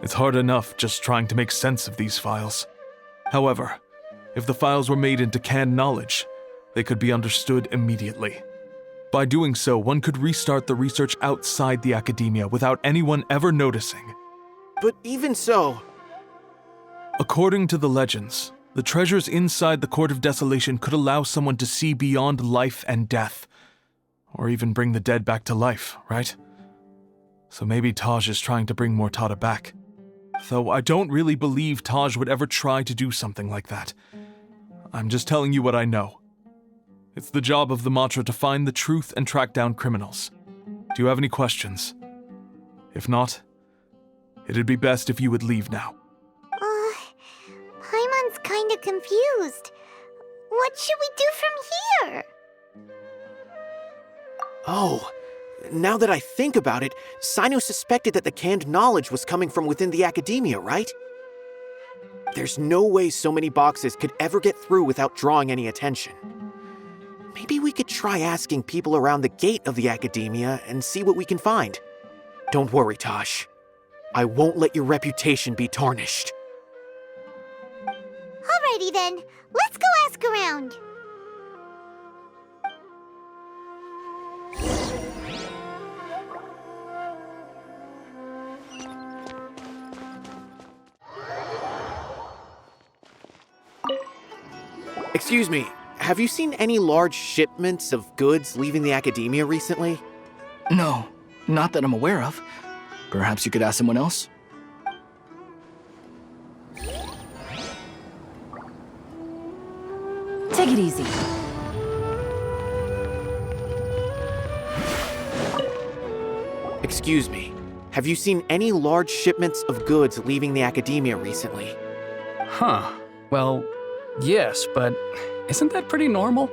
It's hard enough just trying to make sense of these files. However, if the files were made into canned knowledge, they could be understood immediately. By doing so, one could restart the research outside the academia without anyone ever noticing. But even so... According to the legends, the treasures inside the Court of Desolation could allow someone to see beyond life and death. Or even bring the dead back to life, right? So maybe Taj is trying to bring Mortada back. Though I don't really believe Taj would ever try to do something like that. I'm just telling you what I know. It's the job of the Matra to find the truth and track down criminals. Do you have any questions? If not, it'd be best if you would leave now. Paimon's kinda confused. What should we do from here? Oh, now that I think about it, Cyno suspected that the canned knowledge was coming from within the academia, right? There's no way so many boxes could ever get through without drawing any attention. Maybe we could try asking people around the gate of the academia and see what we can find. Don't worry, Taj. I won't let your reputation be tarnished. Alrighty then, let's go ask around. Excuse me, have you seen any large shipments of goods leaving the academia recently? No, not that I'm aware of. Perhaps you could ask someone else? Take it easy. Excuse me, have you seen any large shipments of goods leaving the academia recently? Huh. Well, yes, but isn't that pretty normal?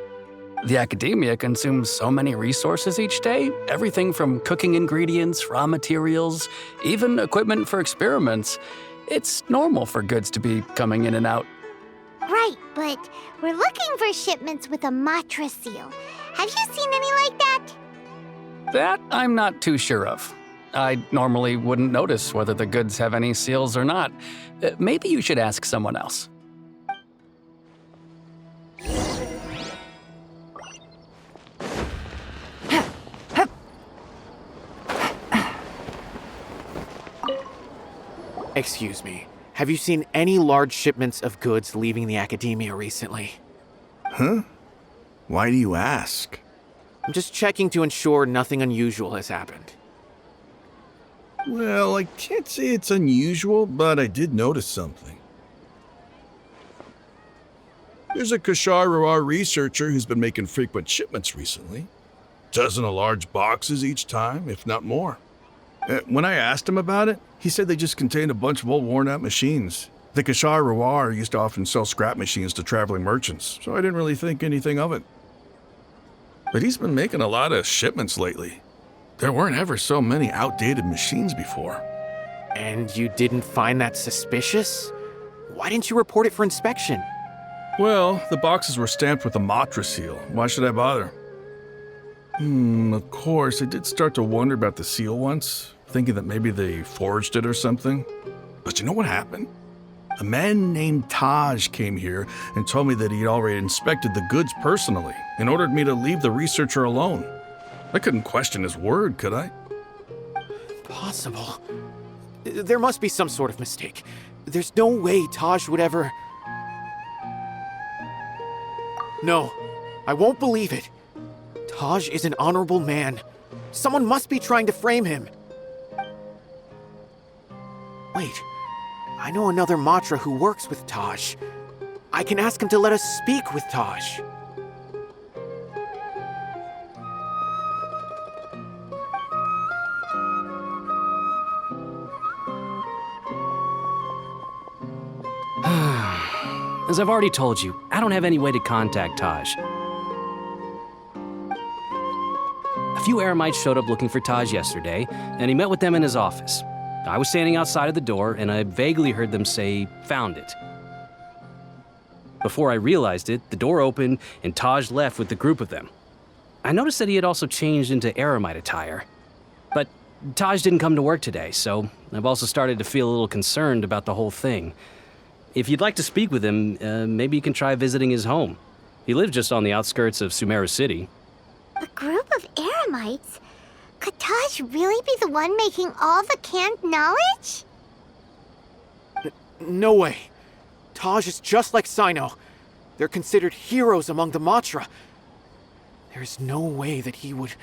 The academia consumes so many resources each day, everything from cooking ingredients, raw materials, even equipment for experiments. It's normal for goods to be coming in and out. Right, but we're looking for shipments with a Matra seal. Have you seen any like that? That I'm not too sure of. I normally wouldn't notice whether the goods have any seals or not. Maybe you should ask someone else. Excuse me, have you seen any large shipments of goods leaving the academia recently? Huh? Why do you ask? I'm just checking to ensure nothing unusual has happened. Well, I can't say it's unusual, but I did notice something. There's a Kashar researcher who's been making frequent shipments recently. Dozen of large boxes each time, if not more. When I asked him about it, he said they just contained a bunch of old worn-out machines. The Kashar used to often sell scrap machines to traveling merchants, so I didn't really think anything of it. But he's been making a lot of shipments lately. There weren't ever so many outdated machines before. And you didn't find that suspicious? Why didn't you report it for inspection? Well, the boxes were stamped with a Matra seal. Why should I bother? Of course, I did start to wonder about the seal once, thinking that maybe they forged it or something. But you know what happened? A man named Taj came here and told me that he'd already inspected the goods personally and ordered me to leave the researcher alone. I couldn't question his word, could I? Possible. There must be some sort of mistake. There's no way Taj would ever... No, I won't believe it. Taj is an honorable man. Someone must be trying to frame him. Wait, I know another Matra who works with Taj. I can ask him to let us speak with Taj. As I've already told you, I don't have any way to contact Taj. A few Eremites showed up looking for Taj yesterday, and he met with them in his office. I was standing outside of the door, and I vaguely heard them say, "Found it." Before I realized it, the door opened, and Taj left with the group of them. I noticed that he had also changed into Eremite attire. But Taj didn't come to work today, so I've also started to feel a little concerned about the whole thing. If you'd like to speak with him, maybe you can try visiting his home. He lives just on the outskirts of Sumeru City. A group of Eremites? Could Taj really be the one making all the canned knowledge? No way. Taj is just like Cyno. They're considered heroes among the Matra. There's no way that he would...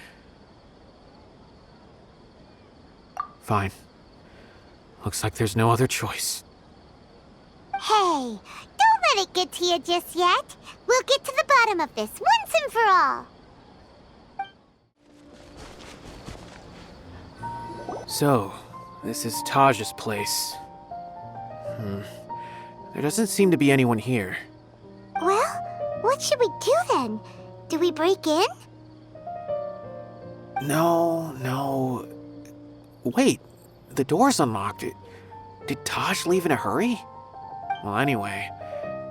Fine. Looks like there's no other choice. Hey, don't let it get to you just yet. We'll get to the bottom of this once and for all. So, this is Taj's place. There doesn't seem to be anyone here. Well, what should we do then? Do we break in? No. Wait, the door's unlocked. Did Taj leave in a hurry? Well, anyway,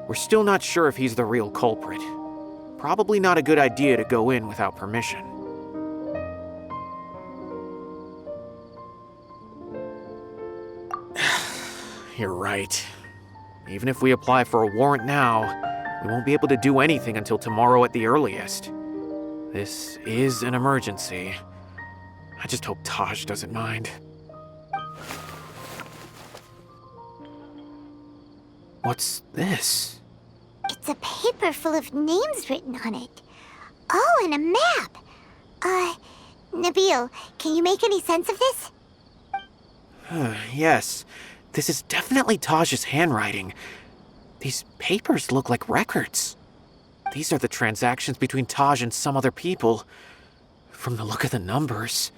we're still not sure if he's the real culprit. Probably not a good idea to go in without permission. You're right. Even if we apply for a warrant now, we won't be able to do anything until tomorrow at the earliest. This is an emergency. I just hope Taj doesn't mind. What's this? It's a paper full of names written on it. Oh, and a map. Nabil, can you make any sense of this? Yes, this is definitely Taj's handwriting. These papers look like records. These are the transactions between Taj and some other people. From the look of the numbers,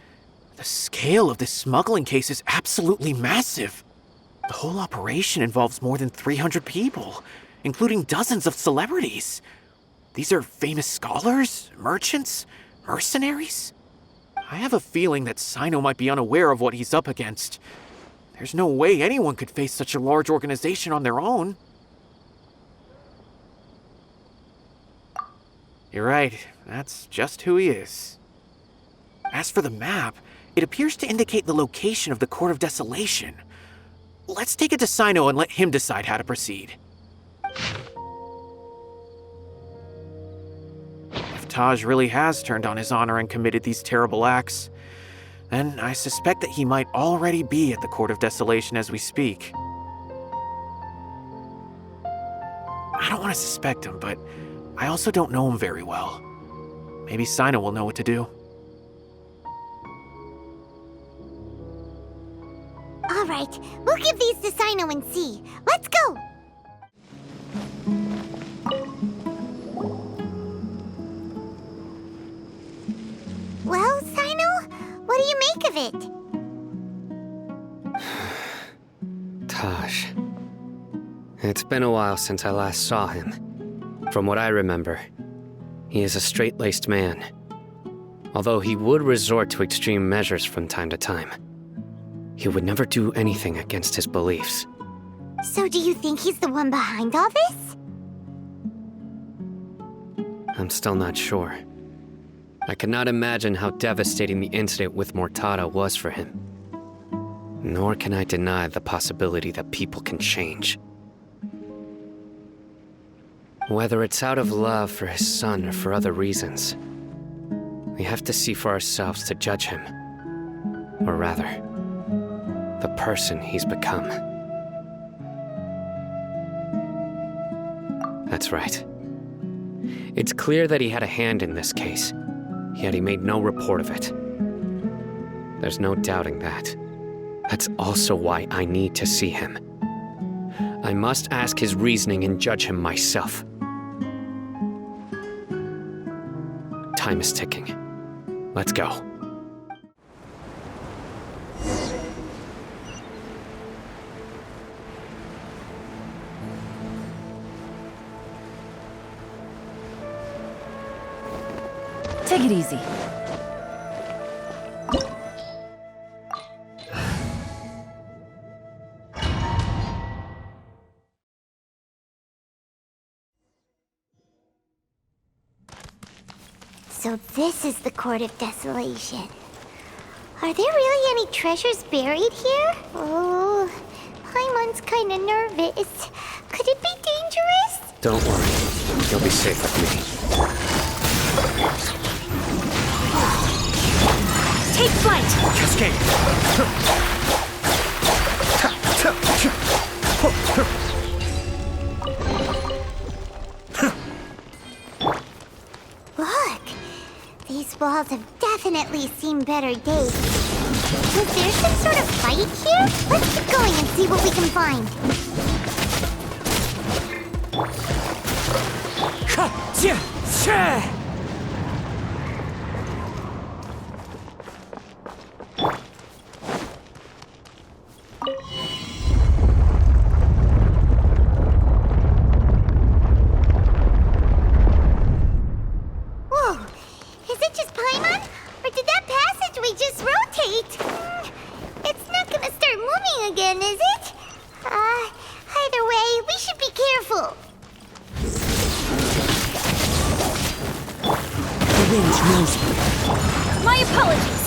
the scale of this smuggling case is absolutely massive. The whole operation involves more than 300 people, including dozens of celebrities. These are famous scholars, merchants, mercenaries. I have a feeling that Cyno might be unaware of what he's up against. There's no way anyone could face such a large organization on their own. You're right, that's just who he is. As for the map, it appears to indicate the location of the Court of Desolation. Let's take it to Cyno and let him decide how to proceed. If Taj really has turned on his honor and committed these terrible acts, then I suspect that he might already be at the Court of Desolation as we speak. I don't want to suspect him, but I also don't know him very well. Maybe Cyno will know what to do. All right, we'll give these to Cyno and see. Let's go! Well, Cyno, what do you make of it? Taj. It's been a while since I last saw him. From what I remember, he is a straight-laced man. Although he would resort to extreme measures from time to time, he would never do anything against his beliefs. So do you think he's the one behind all this? I'm still not sure. I cannot imagine how devastating the incident with Mortada was for him. Nor can I deny the possibility that people can change. Whether it's out of love for his son or for other reasons, we have to see for ourselves to judge him. Or rather, the person he's become. That's right. It's clear that he had a hand in this case, yet he made no report of it. There's no doubting that. That's also why I need to see him. I must ask his reasoning and judge him myself. Time is ticking. Let's go. Take it easy. So this is the Court of Desolation. Are there really any treasures buried here? Oh, Paimon's kinda nervous. Could it be dangerous? Don't worry. You'll be safe with me. Take flight! Cascade! Look! These walls have definitely seen better days. Was there some sort of fight here? Let's keep going and see what we can find. Whoa! Is it just Paimon? Or did that passageway just rotate? It's not gonna start moving again, is it? Either way, we should be careful. The wind knows me. My apologies.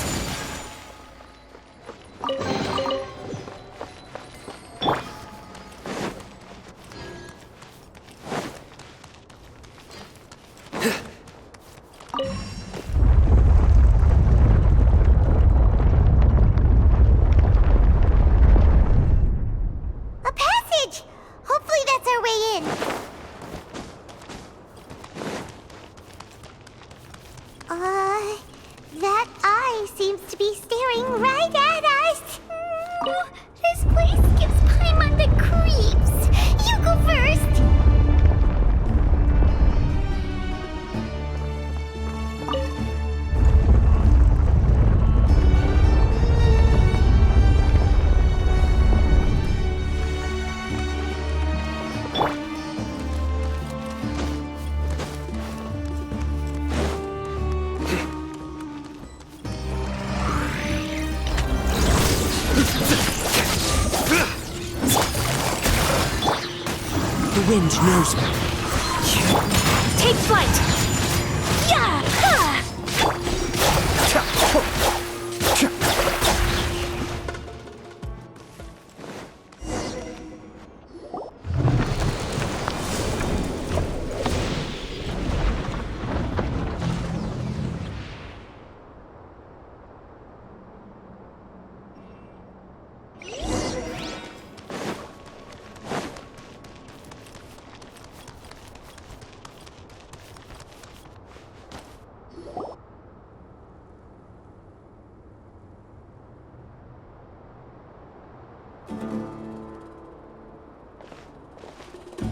A passage! Hopefully that's our way in. That eye seems to be staring right at us. This place gives Paimon the creeps. You go first. The wind knows me. Take flight! Yeah!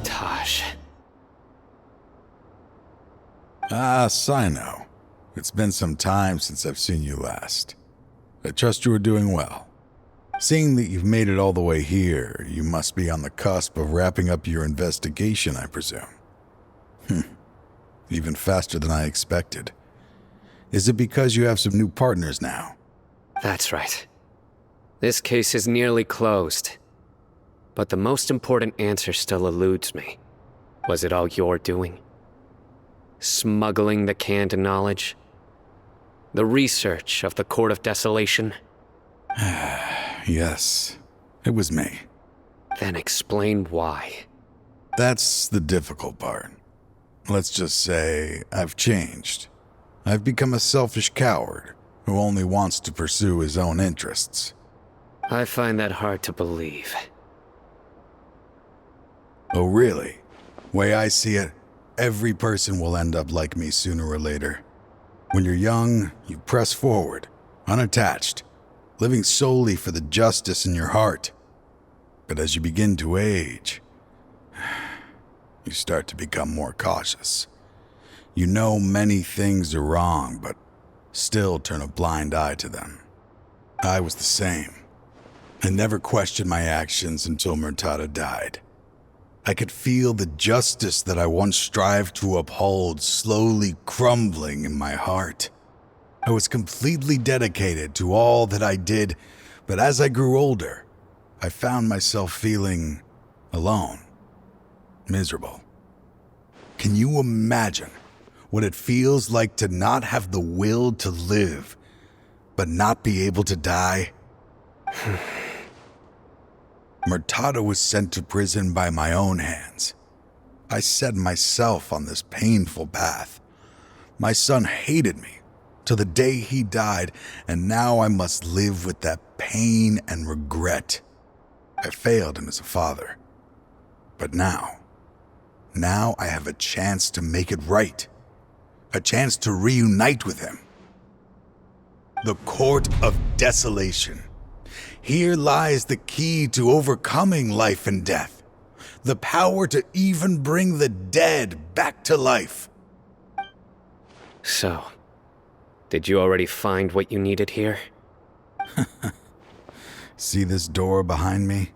Taj. Ah, Cyno. It's been some time since I've seen you last. I trust you are doing well. Seeing that you've made it all the way here, you must be on the cusp of wrapping up your investigation, I presume. Even faster than I expected. Is it because you have some new partners now? That's right. This case is nearly closed. But the most important answer still eludes me. Was it all your doing? Smuggling the canned knowledge? The research of the Court of Desolation? Yes, it was me. Then explain why. That's the difficult part. Let's just say I've changed. I've become a selfish coward who only wants to pursue his own interests. I find that hard to believe. Oh, really? Way I see it, Every person will end up like me sooner or later. When you're young, you press forward, unattached, living solely for the justice in your heart. But as you begin to age, you start to become more cautious. You know many things are wrong, but still turn a blind eye to them. I was the same. I never questioned my actions until Murtada died. I could feel the justice that I once strived to uphold slowly crumbling in my heart. I was completely dedicated to all that I did, but as I grew older, I found myself feeling alone, miserable. Can you imagine what it feels like to not have the will to live, but not be able to die? Murtada was sent to prison by my own hands. I set myself on this painful path. My son hated me till the day he died, and now I must live with that pain and regret. I failed him as a father. But now I have a chance to make it right. A chance to reunite with him. The Court of Desolation. Here lies the key to overcoming life and death. The power to even bring the dead back to life. So, did you already find what you needed here? See this door behind me?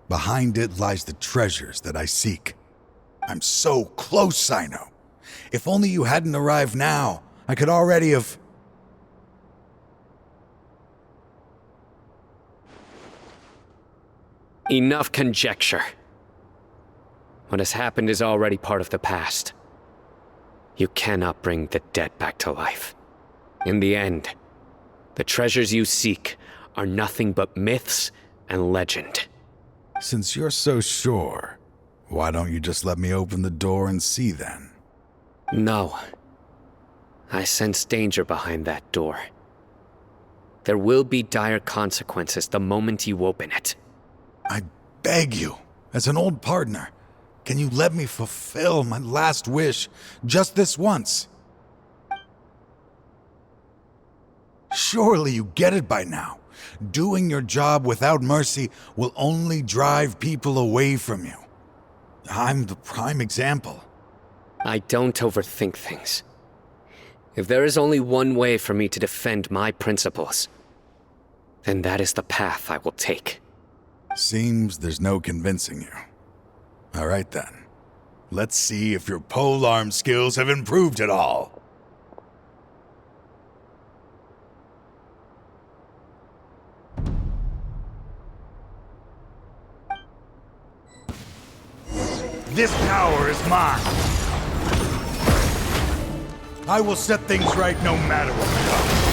Behind it lies the treasures that I seek. I'm so close, Cyno. If only you hadn't arrived now, I could already have... Enough conjecture. What has happened is already part of the past. You cannot bring the dead back to life. In the end, the treasures you seek are nothing but myths and legend. Since you're so sure, why don't you just let me open the door and see then? No. I sense danger behind that door. There will be dire consequences the moment you open it. I beg you, as an old partner, can you let me fulfill my last wish just this once? Surely you get it by now. Doing your job without mercy will only drive people away from you. I'm the prime example. I don't overthink things. If there is only one way for me to defend my principles, then that is the path I will take. Seems there's no convincing you. All right then. Let's see if your polearm skills have improved at all. This power is mine. I will set things right no matter what comes.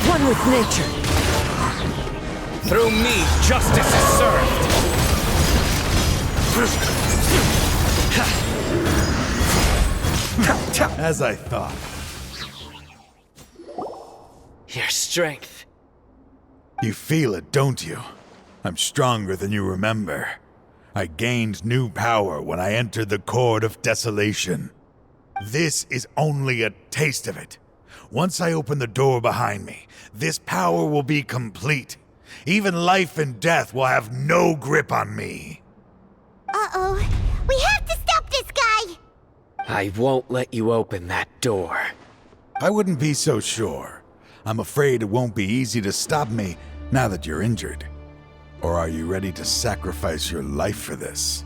One with nature. Through me, justice is served. As I thought. Your strength. You feel it, don't you? I'm stronger than you remember. I gained new power when I entered the Court of Desolation. This is only a taste of it. Once I open the door behind me, this power will be complete. Even life and death will have no grip on me. Uh-oh. We have to stop this guy! I won't let you open that door. I wouldn't be so sure. I'm afraid it won't be easy to stop me now that you're injured. Or are you ready to sacrifice your life for this?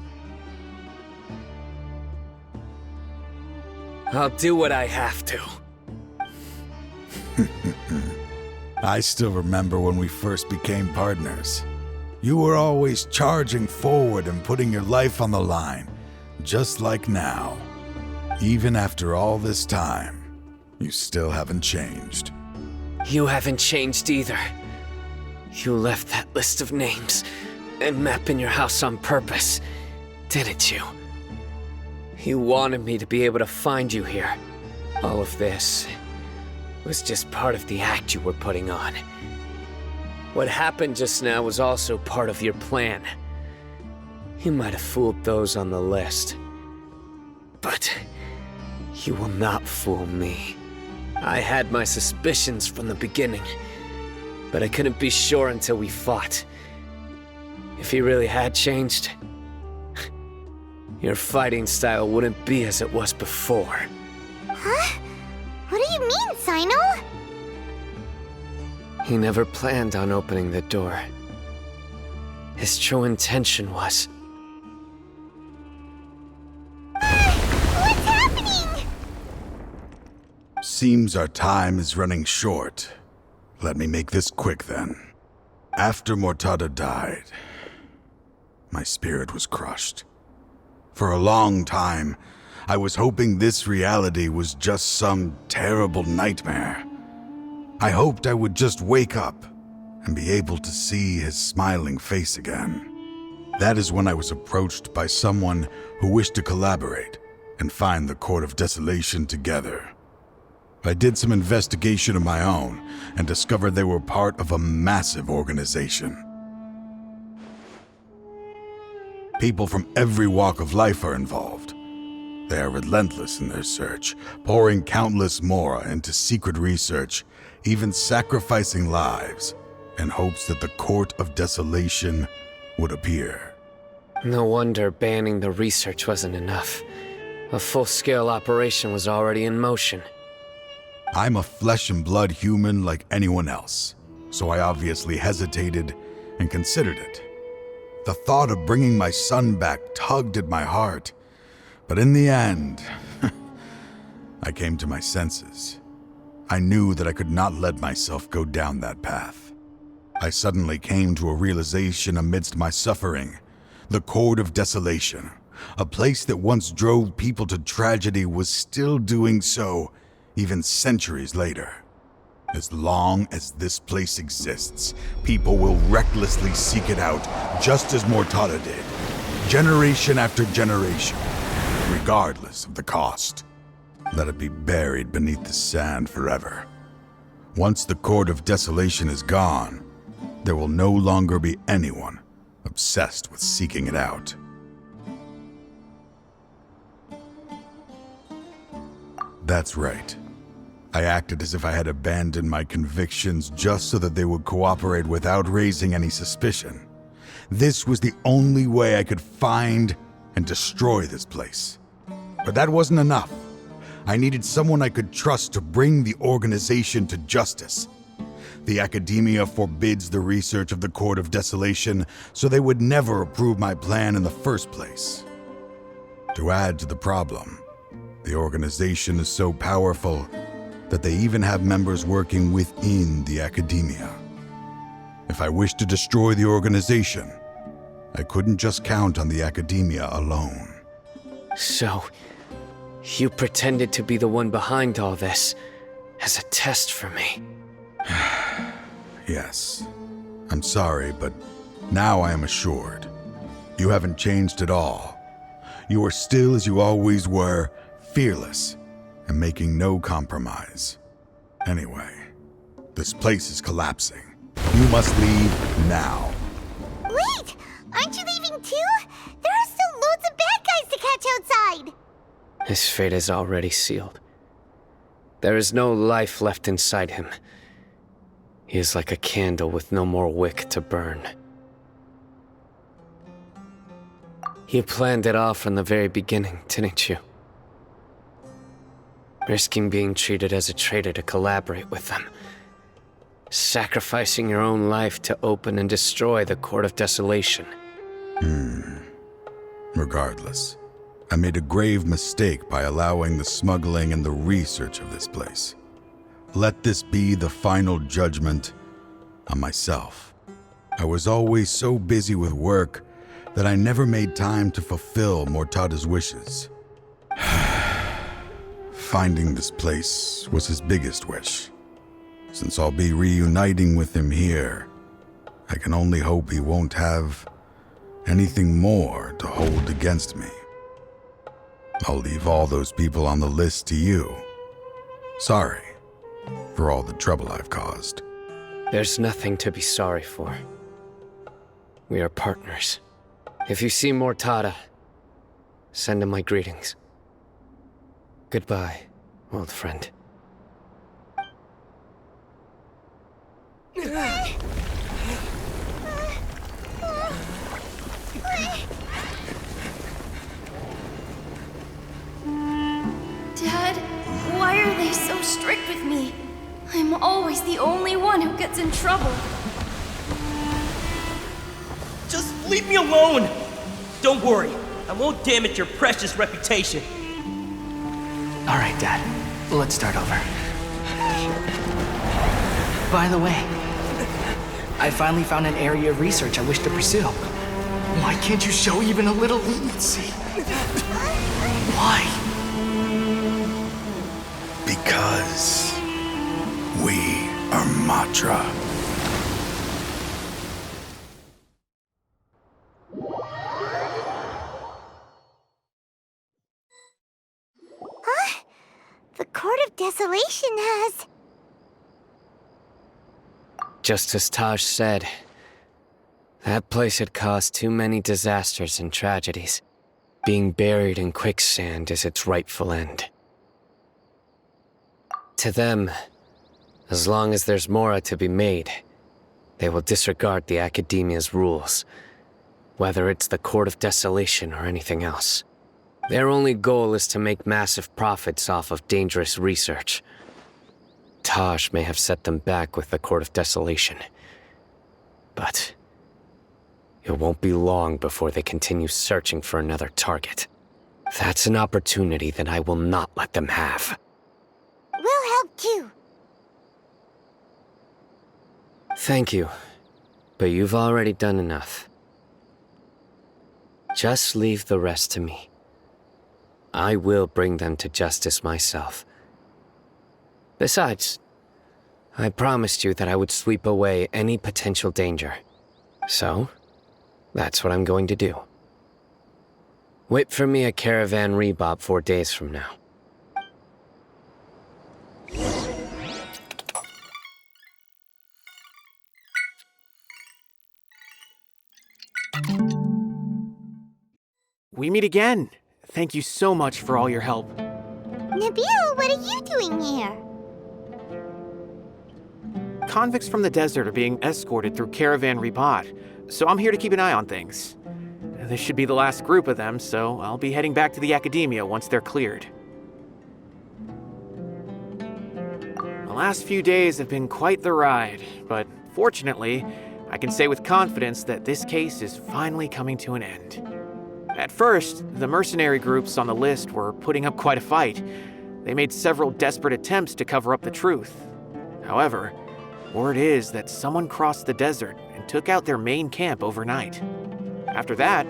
I'll do what I have to. I still remember when we first became partners. You were always charging forward and putting your life on the line, just like now. Even after all this time, you still haven't changed. You haven't changed either. You left that list of names and map in your house on purpose, didn't you? You wanted me to be able to find you here. All of this was just part of the act you were putting on. What happened just now was also part of your plan. You might have fooled those on the list. But you will not fool me. I had my suspicions from the beginning, but I couldn't be sure until we fought. If he really had changed, your fighting style wouldn't be as it was before. Huh? What do you mean, Cyno? He never planned on opening the door. His true intention was... What's happening? Seems our time is running short. Let me make this quick then. After Mortada died, my spirit was crushed. For a long time, I was hoping this reality was just some terrible nightmare. I hoped I would just wake up and be able to see his smiling face again. That is when I was approached by someone who wished to collaborate and find the Court of Desolation together. I did some investigation of my own and discovered they were part of a massive organization. People from every walk of life are involved. They are relentless in their search, pouring countless mora into secret research, even sacrificing lives in hopes that the Court of Desolation would appear. No wonder banning the research wasn't enough. A full-scale operation was already in motion. I'm a flesh and blood human like anyone else, so I obviously hesitated and considered it. The thought of bringing my son back tugged at my heart, but in the end, I came to my senses. I knew that I could not let myself go down that path. I suddenly came to a realization amidst my suffering. The Court of Desolation, a place that once drove people to tragedy, was still doing so even centuries later. As long as this place exists, people will recklessly seek it out, just as Mortada did, generation after generation, regardless of the cost. Let it be buried beneath the sand forever. Once the Court of Desolation is gone, there will no longer be anyone obsessed with seeking it out. That's right. I acted as if I had abandoned my convictions just so that they would cooperate without raising any suspicion. This was the only way I could find and destroy this place. But that wasn't enough. I needed someone I could trust to bring the organization to justice. The academia forbids the research of the Court of Desolation, so they would never approve my plan in the first place. To add to the problem, the organization is so powerful that they even have members working within the academia. If I wished to destroy the organization, I couldn't just count on the academia alone. So, you pretended to be the one behind all this, as a test for me. Yes. I'm sorry, but now I am assured. You haven't changed at all. You are still as you always were, fearless, and making no compromise. Anyway, this place is collapsing. You must leave now. Wait! Aren't you leaving too? There are still loads of bad guys to catch outside! His fate is already sealed. There is no life left inside him. He is like a candle with no more wick to burn. You planned it all from the very beginning, didn't you? Risking being treated as a traitor to collaborate with them. Sacrificing your own life to open and destroy the Court of Desolation. Regardless, I made a grave mistake by allowing the smuggling and the research of this place. Let this be the final judgment on myself. I was always so busy with work that I never made time to fulfill Mortada's wishes. Finding this place was his biggest wish. Since I'll be reuniting with him here, I can only hope he won't have anything more to hold against me. I'll leave all those people on the list to you. Sorry for all the trouble I've caused. There's nothing to be sorry for. We are partners. If you see Mortada, send him my greetings. Goodbye, old friend. Dad, why are they so strict with me? I'm always the only one who gets in trouble. Just leave me alone! Don't worry, I won't damage your precious reputation. All right, Dad. Let's start over. By the way, I finally found an area of research I wish to pursue. Why can't you show even a little leniency? Why? Because we are Matra. Huh? The Court of Desolation has... Just as Taj said, that place had caused too many disasters and tragedies. Being buried in quicksand is its rightful end. To them, as long as there's Mora to be made, they will disregard the Academia's rules, whether it's the Court of Desolation or anything else. Their only goal is to make massive profits off of dangerous research. Taj may have set them back with the Court of Desolation, but it won't be long before they continue searching for another target. That's an opportunity that I will not let them have. We'll help too. Thank you, but you've already done enough. Just leave the rest to me. I will bring them to justice myself. Besides, I promised you that I would sweep away any potential danger. So, that's what I'm going to do. Wait for me at Caravan Rebob 4 days from now. We meet again. Thank you so much for all your help. Nabil, what are you doing here? Convicts from the desert are being escorted through Caravan Rebob, so I'm here to keep an eye on things. This should be the last group of them, so I'll be heading back to the Academia once they're cleared. The last few days have been quite the ride, but fortunately, I can say with confidence that this case is finally coming to an end. At first, the mercenary groups on the list were putting up quite a fight. They made several desperate attempts to cover up the truth. However, word is that someone crossed the desert and took out their main camp overnight. After that,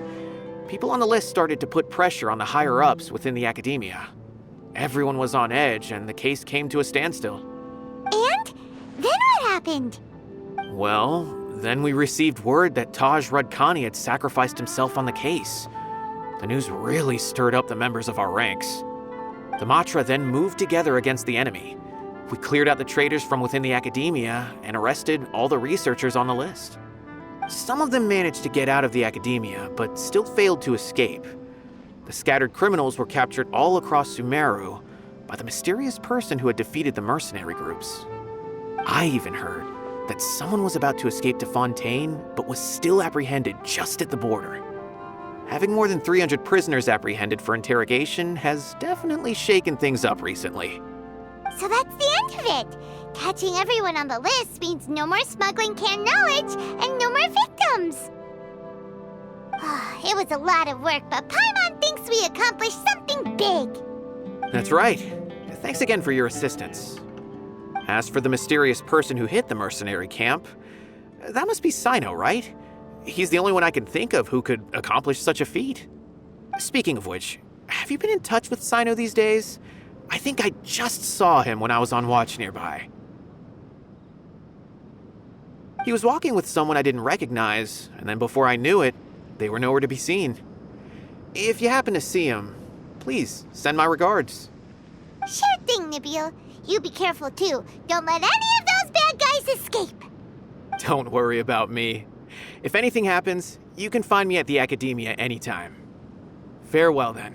people on the list started to put pressure on the higher-ups within the Academia. Everyone was on edge, and the case came to a standstill. And? Then what happened? Well, then we received word that Taj Rudkani had sacrificed himself on the case. The news really stirred up the members of our ranks. The Matra then moved together against the enemy. We cleared out the traitors from within the Academia and arrested all the researchers on the list. Some of them managed to get out of the Academia, but still failed to escape. The scattered criminals were captured all across Sumeru by the mysterious person who had defeated the mercenary groups. I even heard that someone was about to escape to Fontaine, but was still apprehended just at the border. Having more than 300 prisoners apprehended for interrogation has definitely shaken things up recently. So that's the end of it. Catching everyone on the list means no more smuggling canned knowledge and no more victims. It was a lot of work, but Paimon thinks we accomplished something big. That's right. Thanks again for your assistance. As for the mysterious person who hit the mercenary camp, that must be Cyno, right? He's the only one I can think of who could accomplish such a feat. Speaking of which, have you been in touch with Cyno these days? I think I just saw him when I was on watch nearby. He was walking with someone I didn't recognize, and then before I knew it, they were nowhere to be seen. If you happen to see him, please send my regards. Sure thing, Nabil. You be careful too. Don't let any of those bad guys escape. Don't worry about me. If anything happens, you can find me at the Academia anytime. Farewell, then.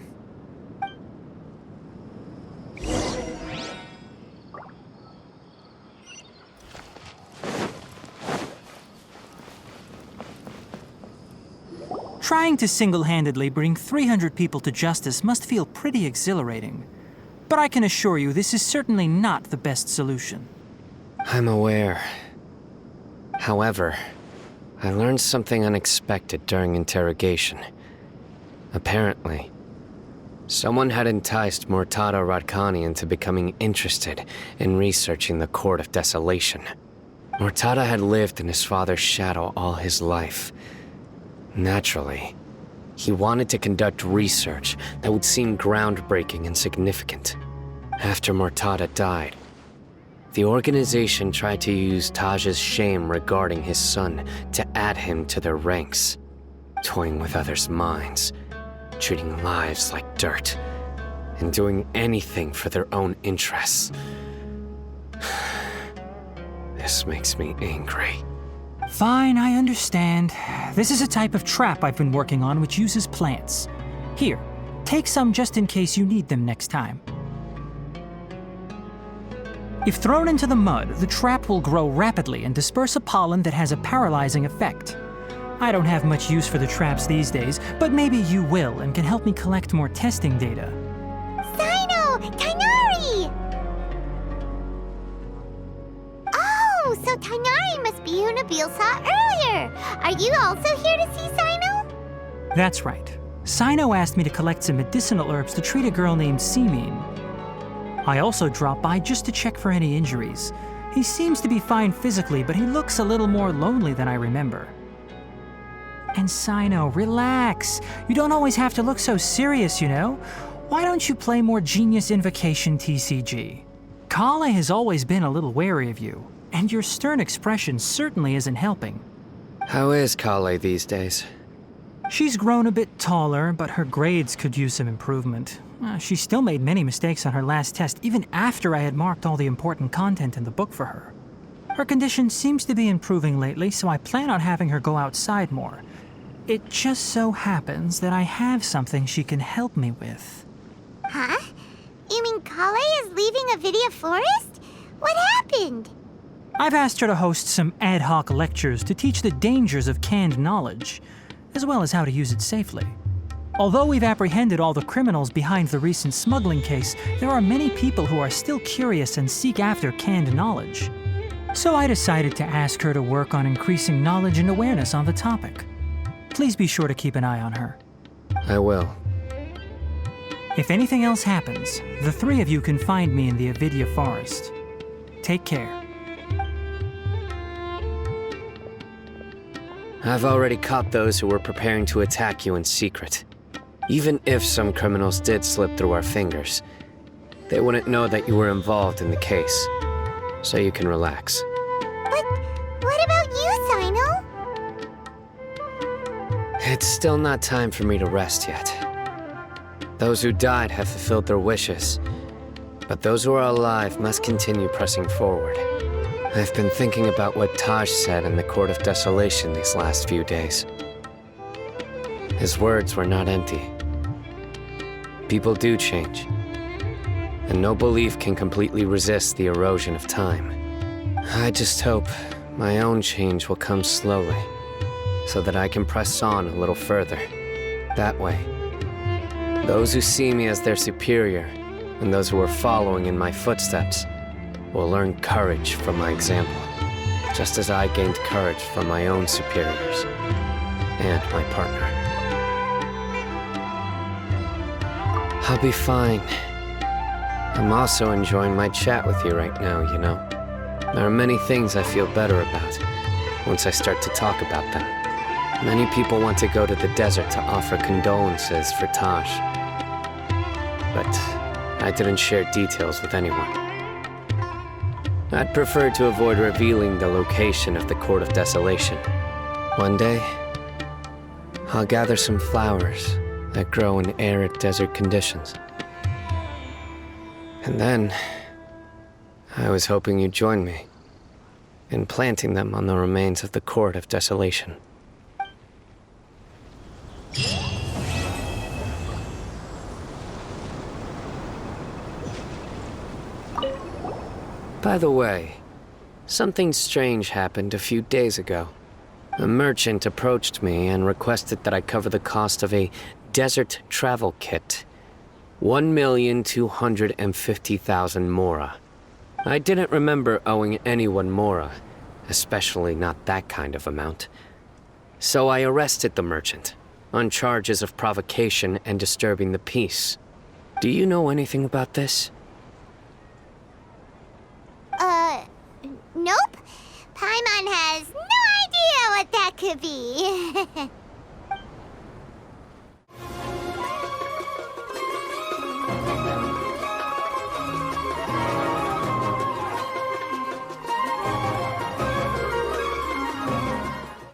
Trying to single-handedly bring 300 people to justice must feel pretty exhilarating. But I can assure you this is certainly not the best solution. I'm aware. However, I learned something unexpected during interrogation. Apparently, someone had enticed Murtada Radkani into becoming interested in researching the Court of Desolation. Murtada had lived in his father's shadow all his life. Naturally, he wanted to conduct research that would seem groundbreaking and significant. After Murtada died, the organization tried to use Taj's shame regarding his son to add him to their ranks, toying with others' minds, treating lives like dirt, and doing anything for their own interests. This makes me angry. Fine, I understand. This is a type of trap I've been working on which uses plants. Here, take some just in case you need them next time. If thrown into the mud, the trap will grow rapidly and disperse a pollen that has a paralyzing effect. I don't have much use for the traps these days, but maybe you will and can help me collect more testing data. Cyno! Tighnari! Oh, so Tighnari must be who Nabil saw earlier. Are you also here to see Cyno? That's right. Cyno asked me to collect some medicinal herbs to treat a girl named Simin. I also dropped by just to check for any injuries. He seems to be fine physically, but he looks a little more lonely than I remember. And Cyno, relax. You don't always have to look so serious, you know? Why don't you play more Genius Invocation TCG? Kale has always been a little wary of you, and your stern expression certainly isn't helping. How is Kale these days? She's grown a bit taller, but her grades could use some improvement. She still made many mistakes on her last test, even after I had marked all the important content in the book for her. Her condition seems to be improving lately, so I plan on having her go outside more. It just so happens that I have something she can help me with. Huh? You mean Kale is leaving Avidia Forest? What happened? I've asked her to host some ad hoc lectures to teach the dangers of canned knowledge, as well as how to use it safely. Although we've apprehended all the criminals behind the recent smuggling case, there are many people who are still curious and seek after canned knowledge. So I decided to ask her to work on increasing knowledge and awareness on the topic. Please be sure to keep an eye on her. I will. If anything else happens, the three of you can find me in the Avidia Forest. Take care. I've already caught those who were preparing to attack you in secret. Even if some criminals did slip through our fingers, they wouldn't know that you were involved in the case. So you can relax. But what about you, Cyno? It's still not time for me to rest yet. Those who died have fulfilled their wishes, but those who are alive must continue pressing forward. I've been thinking about what Taj said in the Court of Desolation these last few days. His words were not empty. People do change, and no belief can completely resist the erosion of time. I just hope my own change will come slowly, so that I can press on a little further. That way, those who see me as their superior, and those who are following in my footsteps, will learn courage from my example, just as I gained courage from my own superiors and my partner. I'll be fine. I'm also enjoying my chat with you right now, you know. There are many things I feel better about once I start to talk about them. Many people want to go to the desert to offer condolences for Taj, but I didn't share details with anyone. I'd prefer to avoid revealing the location of the Court of Desolation. One day, I'll gather some flowers that grow in arid desert conditions. And then, I was hoping you'd join me in planting them on the remains of the Court of Desolation. By the way, something strange happened a few days ago. A merchant approached me and requested that I cover the cost of a desert travel kit. 1,250,000 mora. I didn't remember owing anyone mora, especially not that kind of amount. So I arrested the merchant, on charges of provocation and disturbing the peace. Do you know anything about this? Nope. Paimon has no idea what that could be.